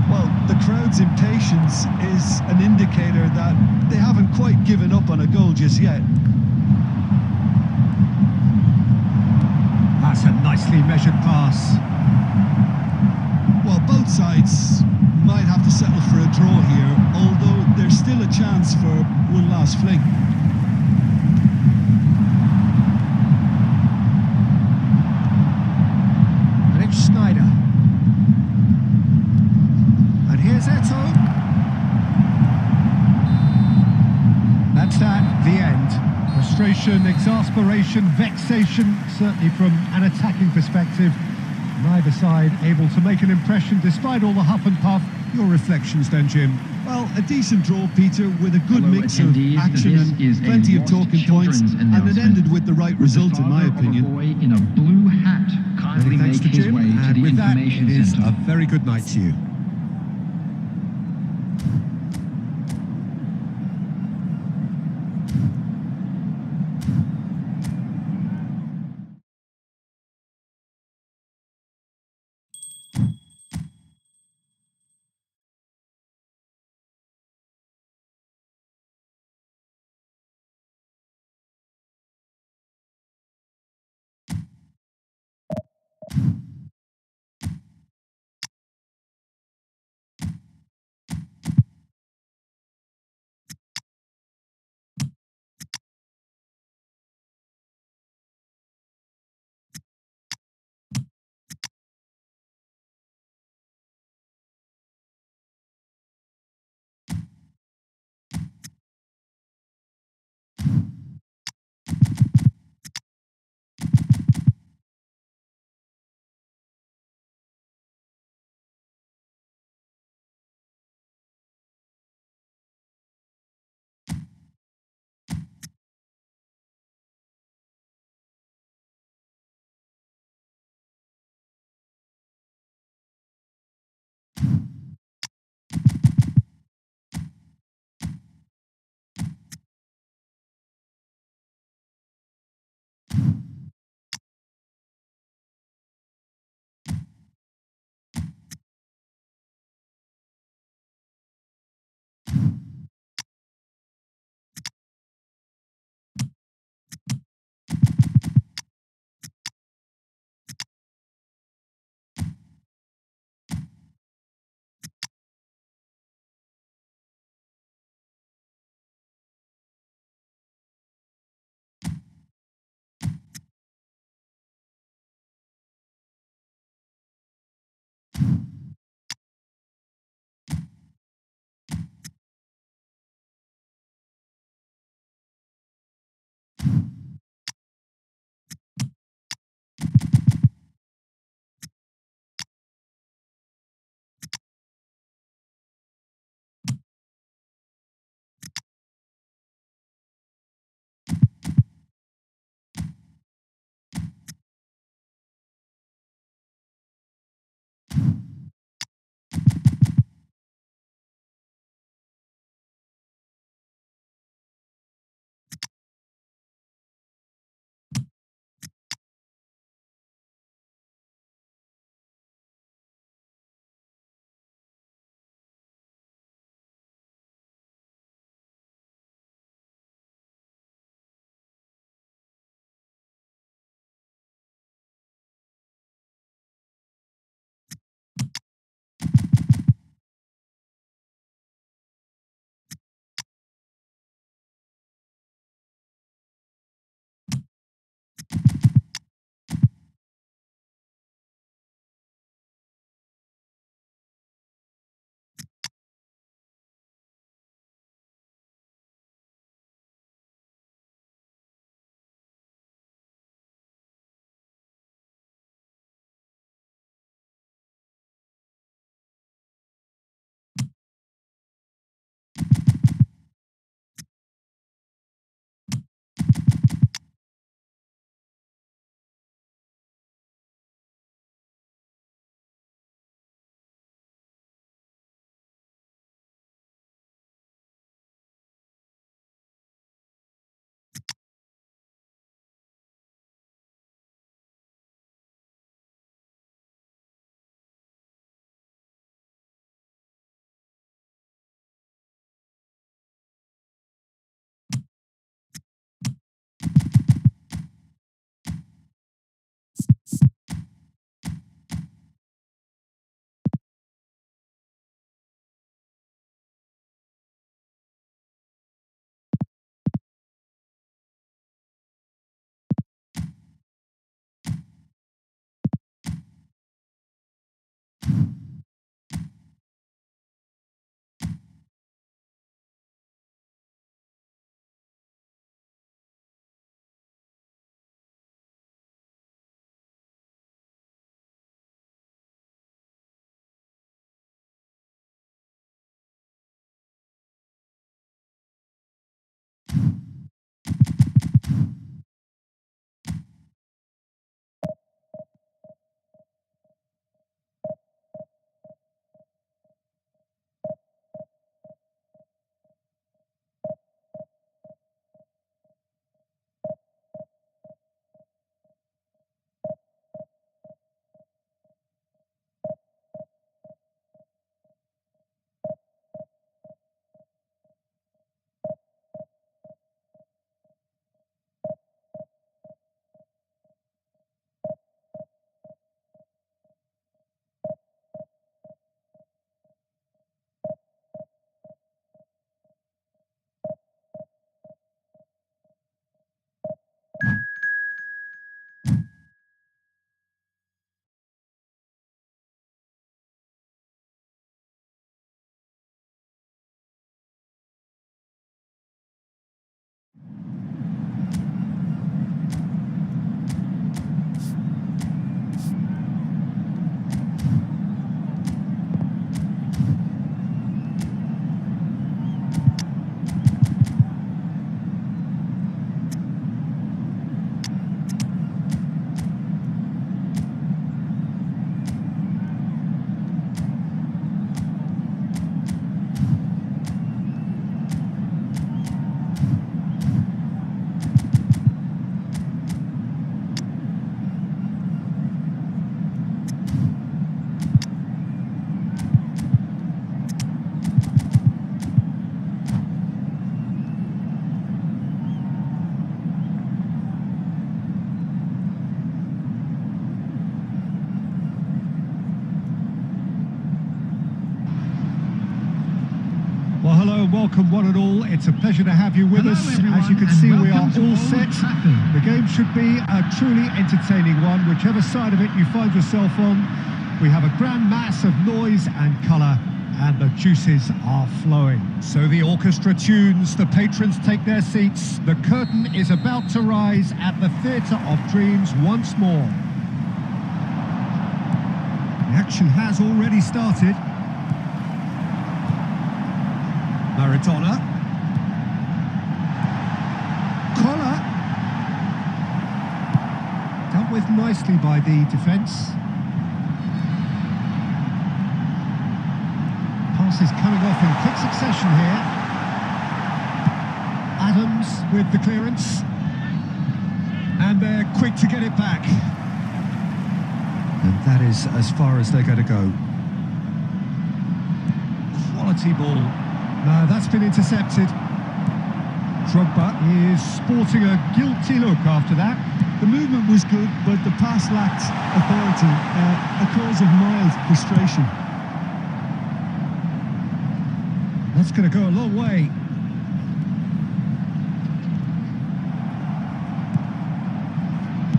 Well, the crowd's impatience is an indicator that they haven't quite given up on a goal just yet.
That's a nicely measured pass.
Well, both sides might have to settle for a draw here, although there's still a chance for one last fling.
And it's Schneider. And here's Eto'o. That's that, the end. frustration, exasperation, vexation, certainly from an attacking perspective. Neither side able to make an impression despite all the huff and puff. Your reflections then, Jim?
Well, a decent draw, Peter, with a good
Hello,
mix of
attendees.
action
This is
and
a
plenty of
lost
talking points,
children's
and it
announcement.
ended with the right result, in my
The father of a
opinion.
boy in a blue hat kindly
Many thanks
make
to
his
Jim,
way to
and
the
with that,
information
it is
centre.
a very good night to you. and welcome one and all. It's a pleasure to have you with
Hello,
us.
everyone,
As you can
and
see, we are
welcome to
all
Old
set.
Trafford.
The game should be a truly entertaining one, whichever side of it you find yourself on. We have a grand mass of noise and colour, and the juices are flowing. So the orchestra tunes, the patrons take their seats. The curtain is about to rise at the Theatre of Dreams once more. The action has already started. Maradona. Collar. Dealt with nicely by the defence. Pass is coming off in quick succession here. Adams with the clearance. And they're quick to get it back. And that is as far as they're going to go. Quality ball. No, that's been intercepted. Drogba is sporting a guilty look after that.
The movement was good, but the pass lacked authority, a cause of mild frustration.
That's going to go a long way.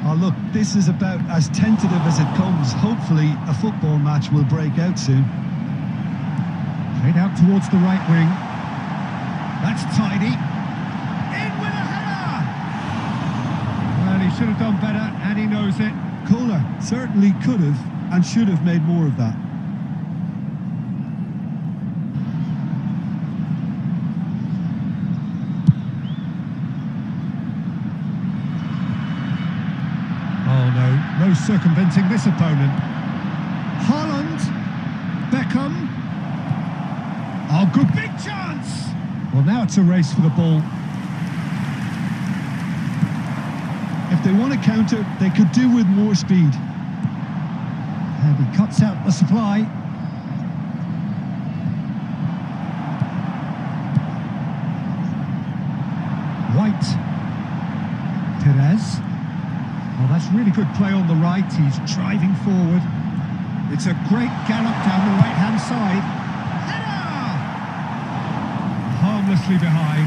Oh look, this is about as tentative as it comes. Hopefully a football match will break out soon.
Played out towards the right wing. That's tidy. In with a header! Well, he should have done better, and he knows it.
Kohler certainly could have and should have made more of that.
Oh no, no circumventing this opponent. Haaland, Beckham. Oh, good big chance! Well, now it's a race for the ball.
If they want to counter, they could do with more speed.
And he cuts out the supply. White. Perez. Well, that's really good play on the right. He's driving forward. It's a great gallop down the right-hand side. Header! Harmlessly behind.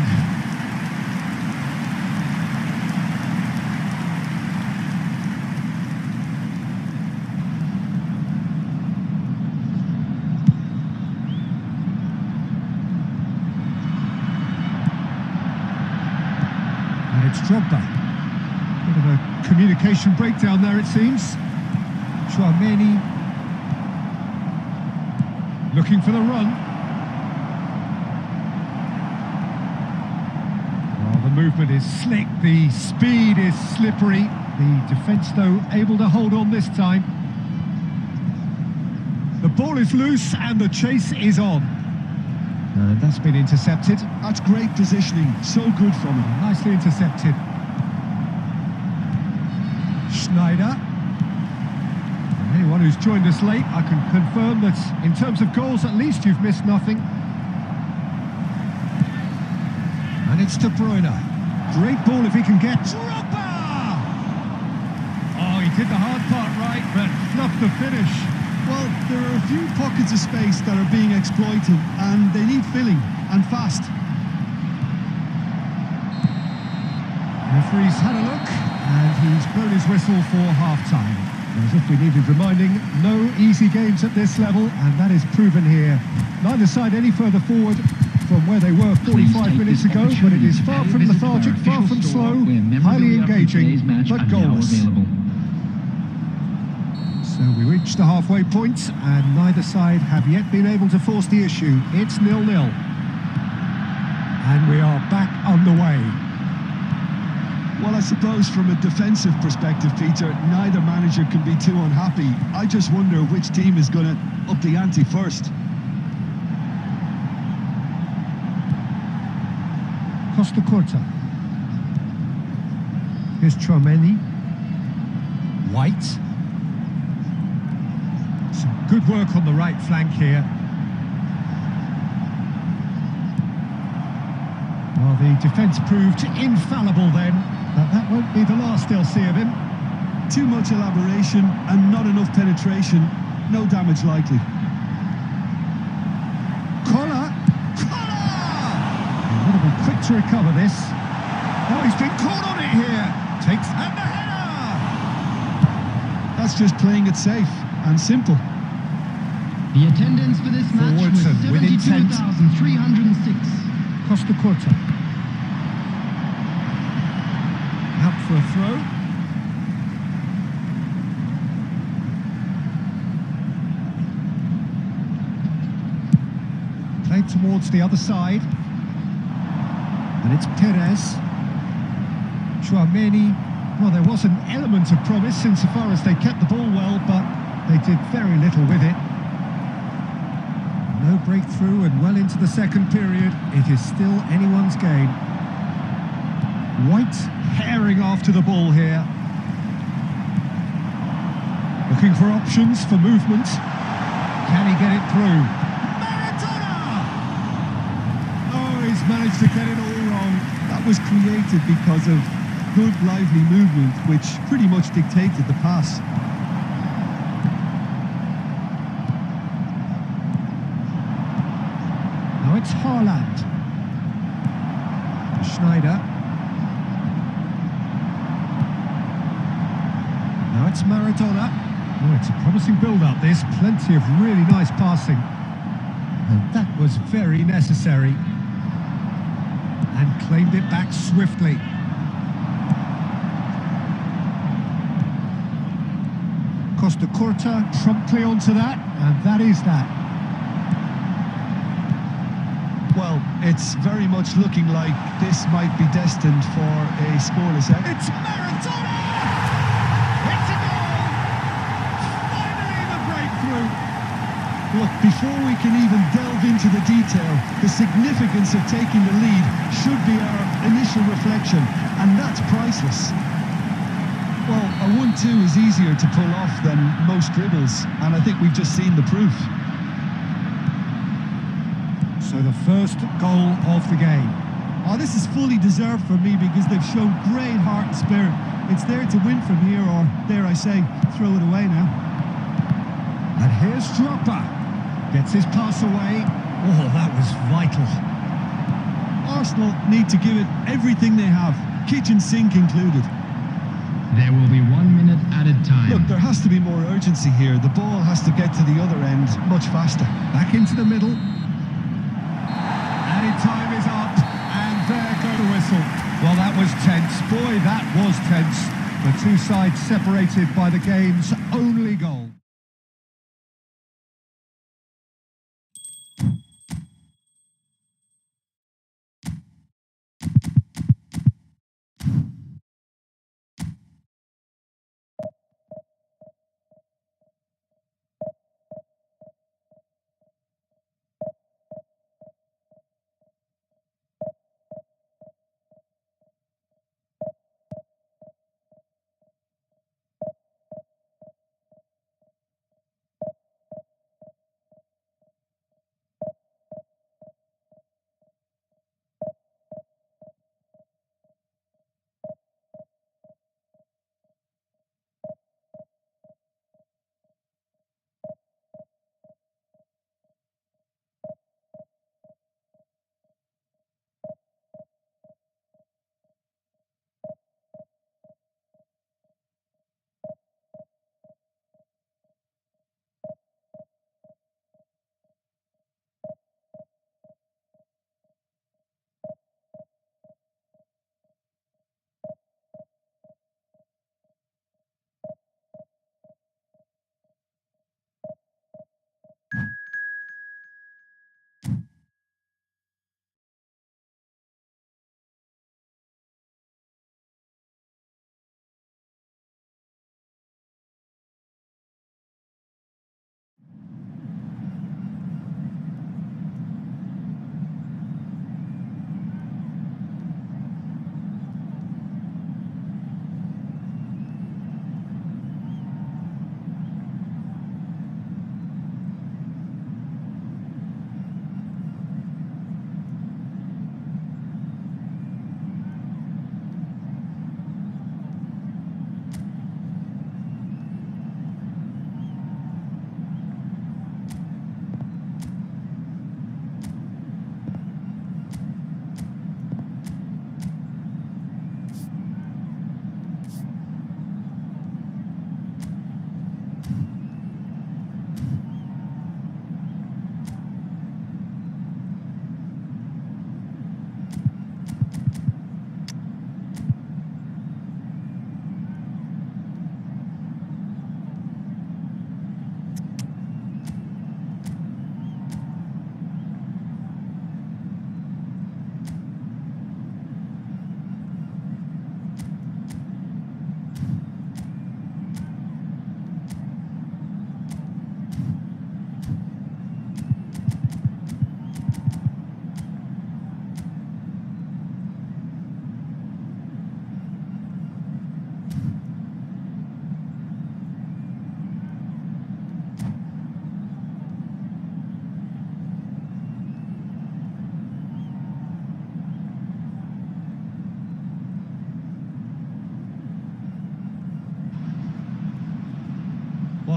And it's Drogba. Bit of a communication breakdown there, it seems. Chouameni looking for the run. Well, the movement is slick, the speed is slippery. The defence, though, able to hold on this time. The ball is loose and the chase is on. And that's been intercepted.
That's great positioning, so good from him.
Nicely intercepted. Schneider. And anyone who's joined us late, I can confirm that in terms of goals, at least you've missed nothing. And it's De Bruyne. Great ball if he can get. Drogba! Oh, he did the hard part right, but fluffed the finish.
Well, there are a few pockets of space that are being exploited, and they need filling, and fast.
Referee's had a look, and he's blown his whistle for half-time. As if we needed reminding, no easy games at this level, and that is proven here. Neither side any further forward from where they were 45 minutes ago, but it is far from lethargic, far from slow, highly engaging, but goalless. So we reached the halfway point, and neither side have yet been able to force the issue. It's 0-0. And we are back underway.
Well, I suppose from a defensive perspective, Peter, neither manager can be too unhappy. I just wonder which team is going to up the ante first.
Costa Curta. Here's Chouameni. White. Some good work on the right flank here. Well, the defence proved infallible then, but that won't be the last they'll see of him.
Too much elaboration and not enough penetration. No damage likely.
Collar! Collar! to recover this. Oh, he's been caught on it here. Takes and the header.
That's just playing it safe and simple.
The attendance for this match was
Forwards and with intent.
72,306.
Costa Curta. Out for a throw. Played towards the other side. And it's Perez. Chouameni. Well, there was an element of promise insofar as they kept the ball well, but they did very little with it. No breakthrough, and well into the second period, it is still anyone's game. White herring after the ball here. Looking for options for movement. Can he get it through? Maradona! Oh, he's managed to get it all wrong.
That was created because of good, lively movement, which pretty much dictated the pass.
Now it's Haaland. Schneider. Now it's Maradona. Oh, it's a promising build-up, this. Plenty of really nice passing. And that was very necessary. And claimed it back swiftly. Costa Curta promptly onto that, and that is that.
Well, it's very much looking like this might be destined for a scoreless end.
It's Maradona! It's a goal! Finally the breakthrough!
Look, before we can even delve into the detail, the significance of taking the lead should be our initial reflection, and that's priceless. Well, a 1-2 is easier to pull off than most dribbles, and I think we've just seen the proof.
So the first goal of the game.
Oh, this is fully deserved for me because they've shown great heart and spirit. It's there to win from here, or dare I say, throw it away now.
And here's Dropper. Gets his pass away. Oh, that was vital.
Arsenal need to give it everything they have, kitchen sink included.
There will be 1 minute added time.
Look, there has to be more urgency here. The ball has to get to the other end much faster.
Back into the middle. Added time is up. And there go the whistle. Well, that was tense. Boy, that was tense. The two sides separated by the game's only goal.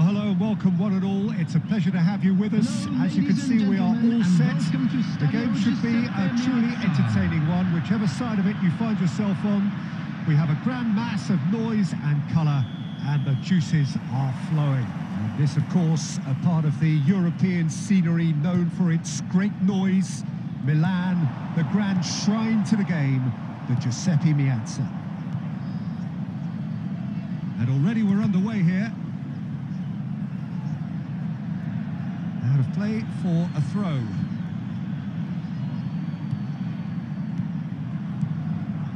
hello and welcome one and all. It's a pleasure to have you with us.
Hello,
As you can
ladies and
see, we are
gentlemen,
all
and
set.
welcome to
The game
Stadio
should be a
Giuseppe
truly
Meazza.
entertaining one, whichever side of it you find yourself on. We have a grand mass of noise and colour, and the juices are flowing. And this, of course, a part of the European scenery known for its great noise. Milan, the grand shrine to the game, the Giuseppe Meazza. And already we're underway here. Out of play for a throw.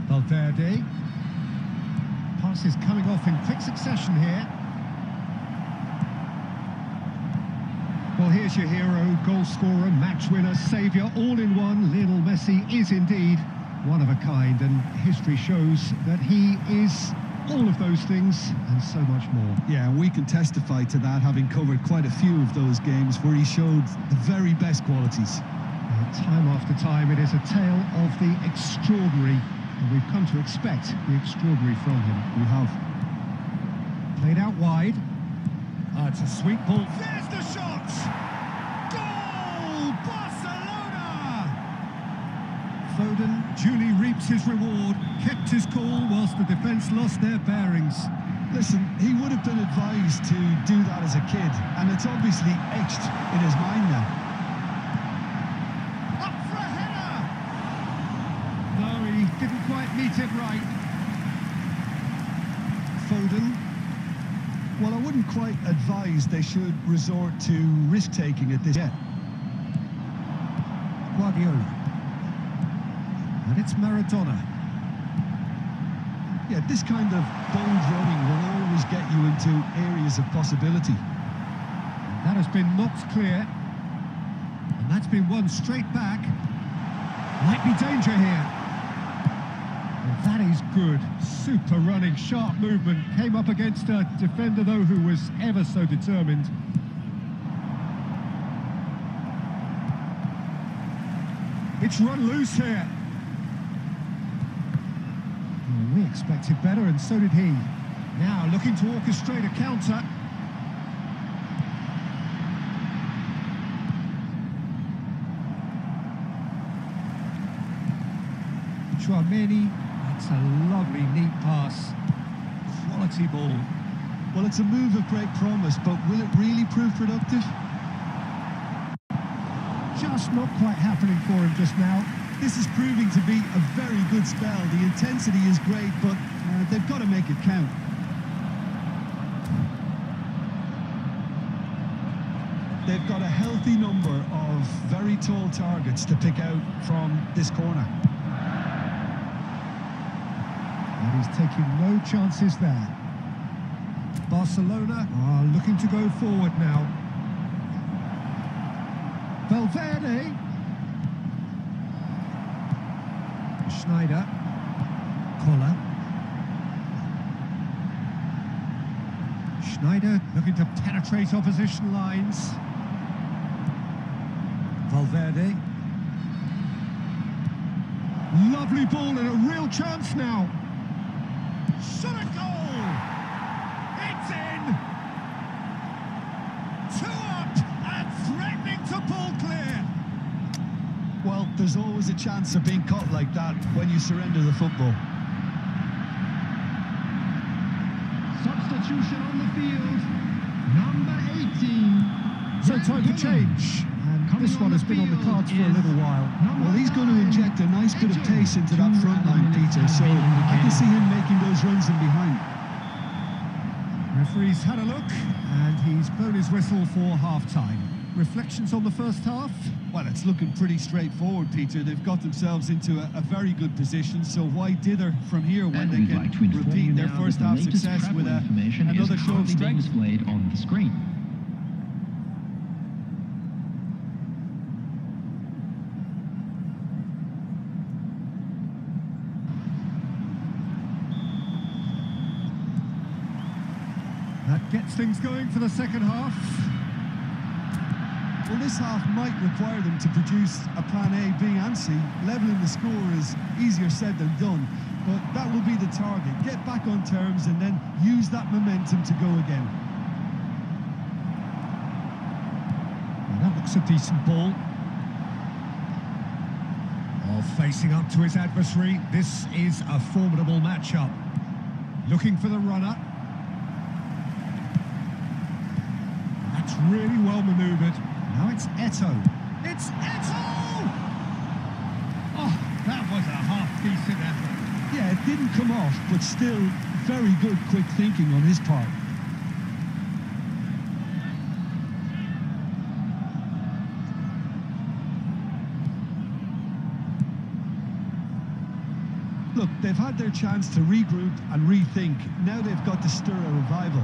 Valverde. Pass is coming off in quick succession here. Well, here's your hero, goal scorer, match winner, saviour, all in one. Lionel Messi is indeed one of a kind, and history shows that he is all of those things and so much more.
Yeah, and we can testify to that, having covered quite a few of those games where he showed the very best qualities.
Time after time, it is a tale of the extraordinary, and we've come to expect the extraordinary from him.
We have.
Played out wide. It's a sweet ball. There's the shot! Goal! Barcelona! Foden duly reaps his reward, kept his cool whilst the defence lost their bearings.
Listen, he would have been advised to do that as a kid, and it's obviously etched in his mind now.
Up for a header! No, he didn't quite meet it right. Foden.
Well, I wouldn't quite advise they should resort to risk-taking at this yet.
Guardiola. And it's Maradona.
Yeah, this kind of bold running will always get you into areas of possibility.
That has been knocked clear. And that's been won straight back. Might be danger here. And that is good. Super running, sharp movement. Came up against a defender, though, who was ever so determined. It's run loose here. Well, we expected better, and so did he. Now looking to orchestrate a counter. Chouameni, that's a lovely, neat pass. Quality ball.
Well, it's a move of great promise, but will it really prove productive?
Just not quite happening for him just now.
This is proving to be a very good spell. The intensity is great, but they've got to make it count. They've got a healthy number of very tall targets to pick out from this corner.
And he's taking no chances there. Barcelona are looking to go forward now. Valverde. Schneider. Koller. Schneider looking to penetrate opposition lines. Valverde. Lovely ball and a real chance now. Shot a goal! It's in! 2 up and threatening to pull clear.
Well, there's always a chance of being caught like that when you surrender the football.
Substitution on the field, number 18.
So time for change. And this one has been on the cards for a little while.
Well, he's going to inject a nice bit of pace into that front line, Peter, so I can see him making those runs in behind.
Referee's had a look, and he's blown his whistle for half-time. Reflections on the first half?
Well, it's looking pretty straightforward, Peter. They've got themselves into a very good position, so why dither from here when they can repeat their first half success with another show of strength?
Displayed on the screen.
That gets things going for the second half.
Well, this half might require them to produce a plan A, B and C. Levelling the score is easier said than done, but that will be the target. Get back on terms and then use that momentum to go again.
looks a decent ball. Facing up to his adversary, this is a formidable matchup. Looking for the runner. That's really well manoeuvred. Now it's Eto. It's Eto! Oh, that was a half-decent effort.
Yeah, it didn't come off, but still very good quick thinking on his part. Look, they've had their chance to regroup and rethink. Now they've got to stir a revival.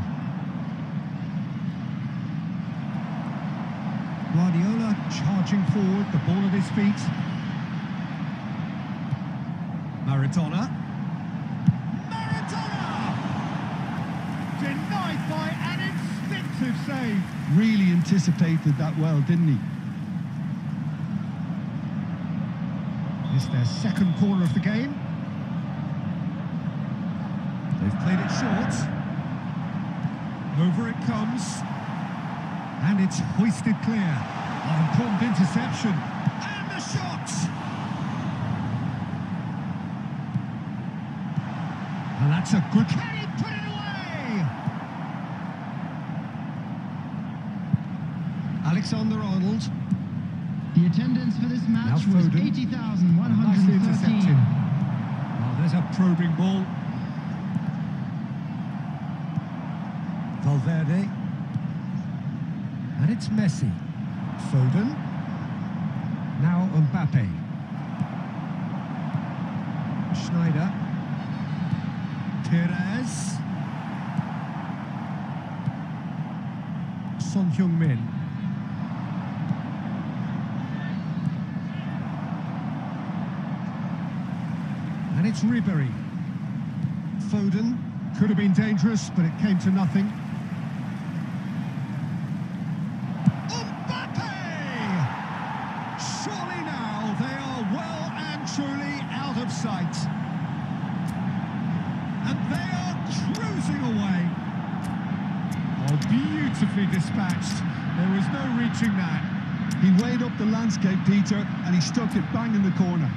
Guardiola charging forward, the ball at his feet. Maradona. Maradona! Denied by an instinctive save.
Really anticipated that well, didn't he?
It's their second corner of the game. They've played it short. Over it comes. And it's hoisted clear. An important interception. And the shot! And that's a good... Can he put it away? Alexander-Arnold.
The attendance for this match
Now
was
Foden.
80,113.
Nicely intercepted. Oh, there's a probing ball. Valverde. And it's Messi. Foden. Now Mbappe. Schneider. Perez. Son Heung-min. And it's Ribery. Foden. Could have been dangerous, but it came to nothing. Surely now they are well and truly out of sight. And they are cruising away. Oh, beautifully dispatched. There was no reaching that.
He weighed up the landscape, Peter, and he stuck it bang in the corner.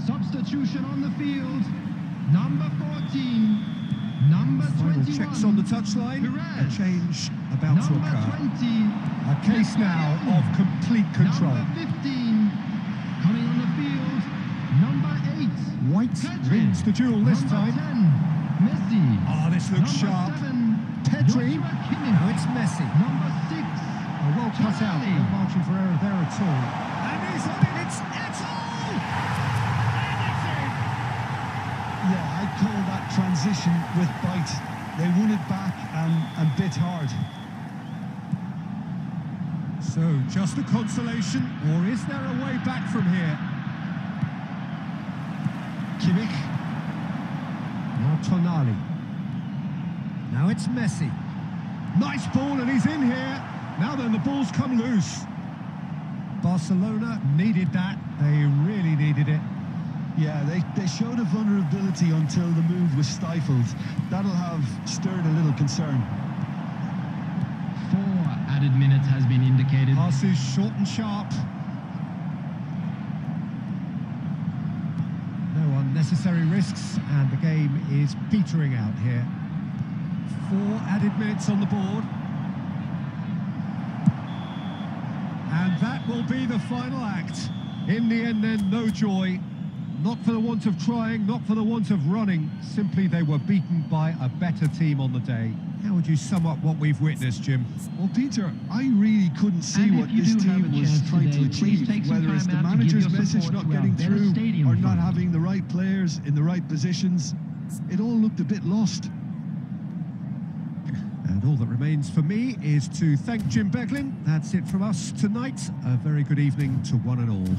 Substitution on the field. Number 14. Number
Final
21.
checks on the touchline. A
Perez.
change about to
Number
occur.
20.
A case now of complete control.
Number 15. Coming on the field. Number 8.
White
Pedri.
wins the duel this
Number
time.
10. Messi.
Oh, this looks
Number
sharp.
7.
Pedri.
Joshua Kimmich.
Now it's Messi.
Number 6.
Well cut out.
Tonali.
No margin for error there at all. And he's on it. It's Eto! And it's in!
Yeah, I'd call that transition with bite. They won it back and bit hard.
So, just a consolation, or is there a way back from here? Kimmich. Now Tonali. Now it's Messi. Nice ball, and he's in here. Now then, the ball's come loose. Barcelona needed that. They really needed it.
Yeah, they showed a vulnerability until the move was stifled. That'll have stirred a little concern.
4 added minutes has been indicated.
Pass is short and sharp. No unnecessary risks, and the game is petering out here. 4 added minutes on the board. And that will be the final act. In the end then, no joy. Not for the want of trying, not for the want of running. Simply they were beaten by a better team on the day. How would you sum up what we've witnessed, Jim?
Well, Peter, I really couldn't see
And
what
if you
this
do have
team
a
was
chance
trying to
today, please
achieve,
take some
whether it's
time
the
out to give
manager's
your
message
support
not
to our
getting
better
through
stadium
or not
fund.
having the right players in the right positions. It all looked a bit lost.
And all that remains for me is to thank Jim Beglin. That's it from us tonight. A very good evening to one and all.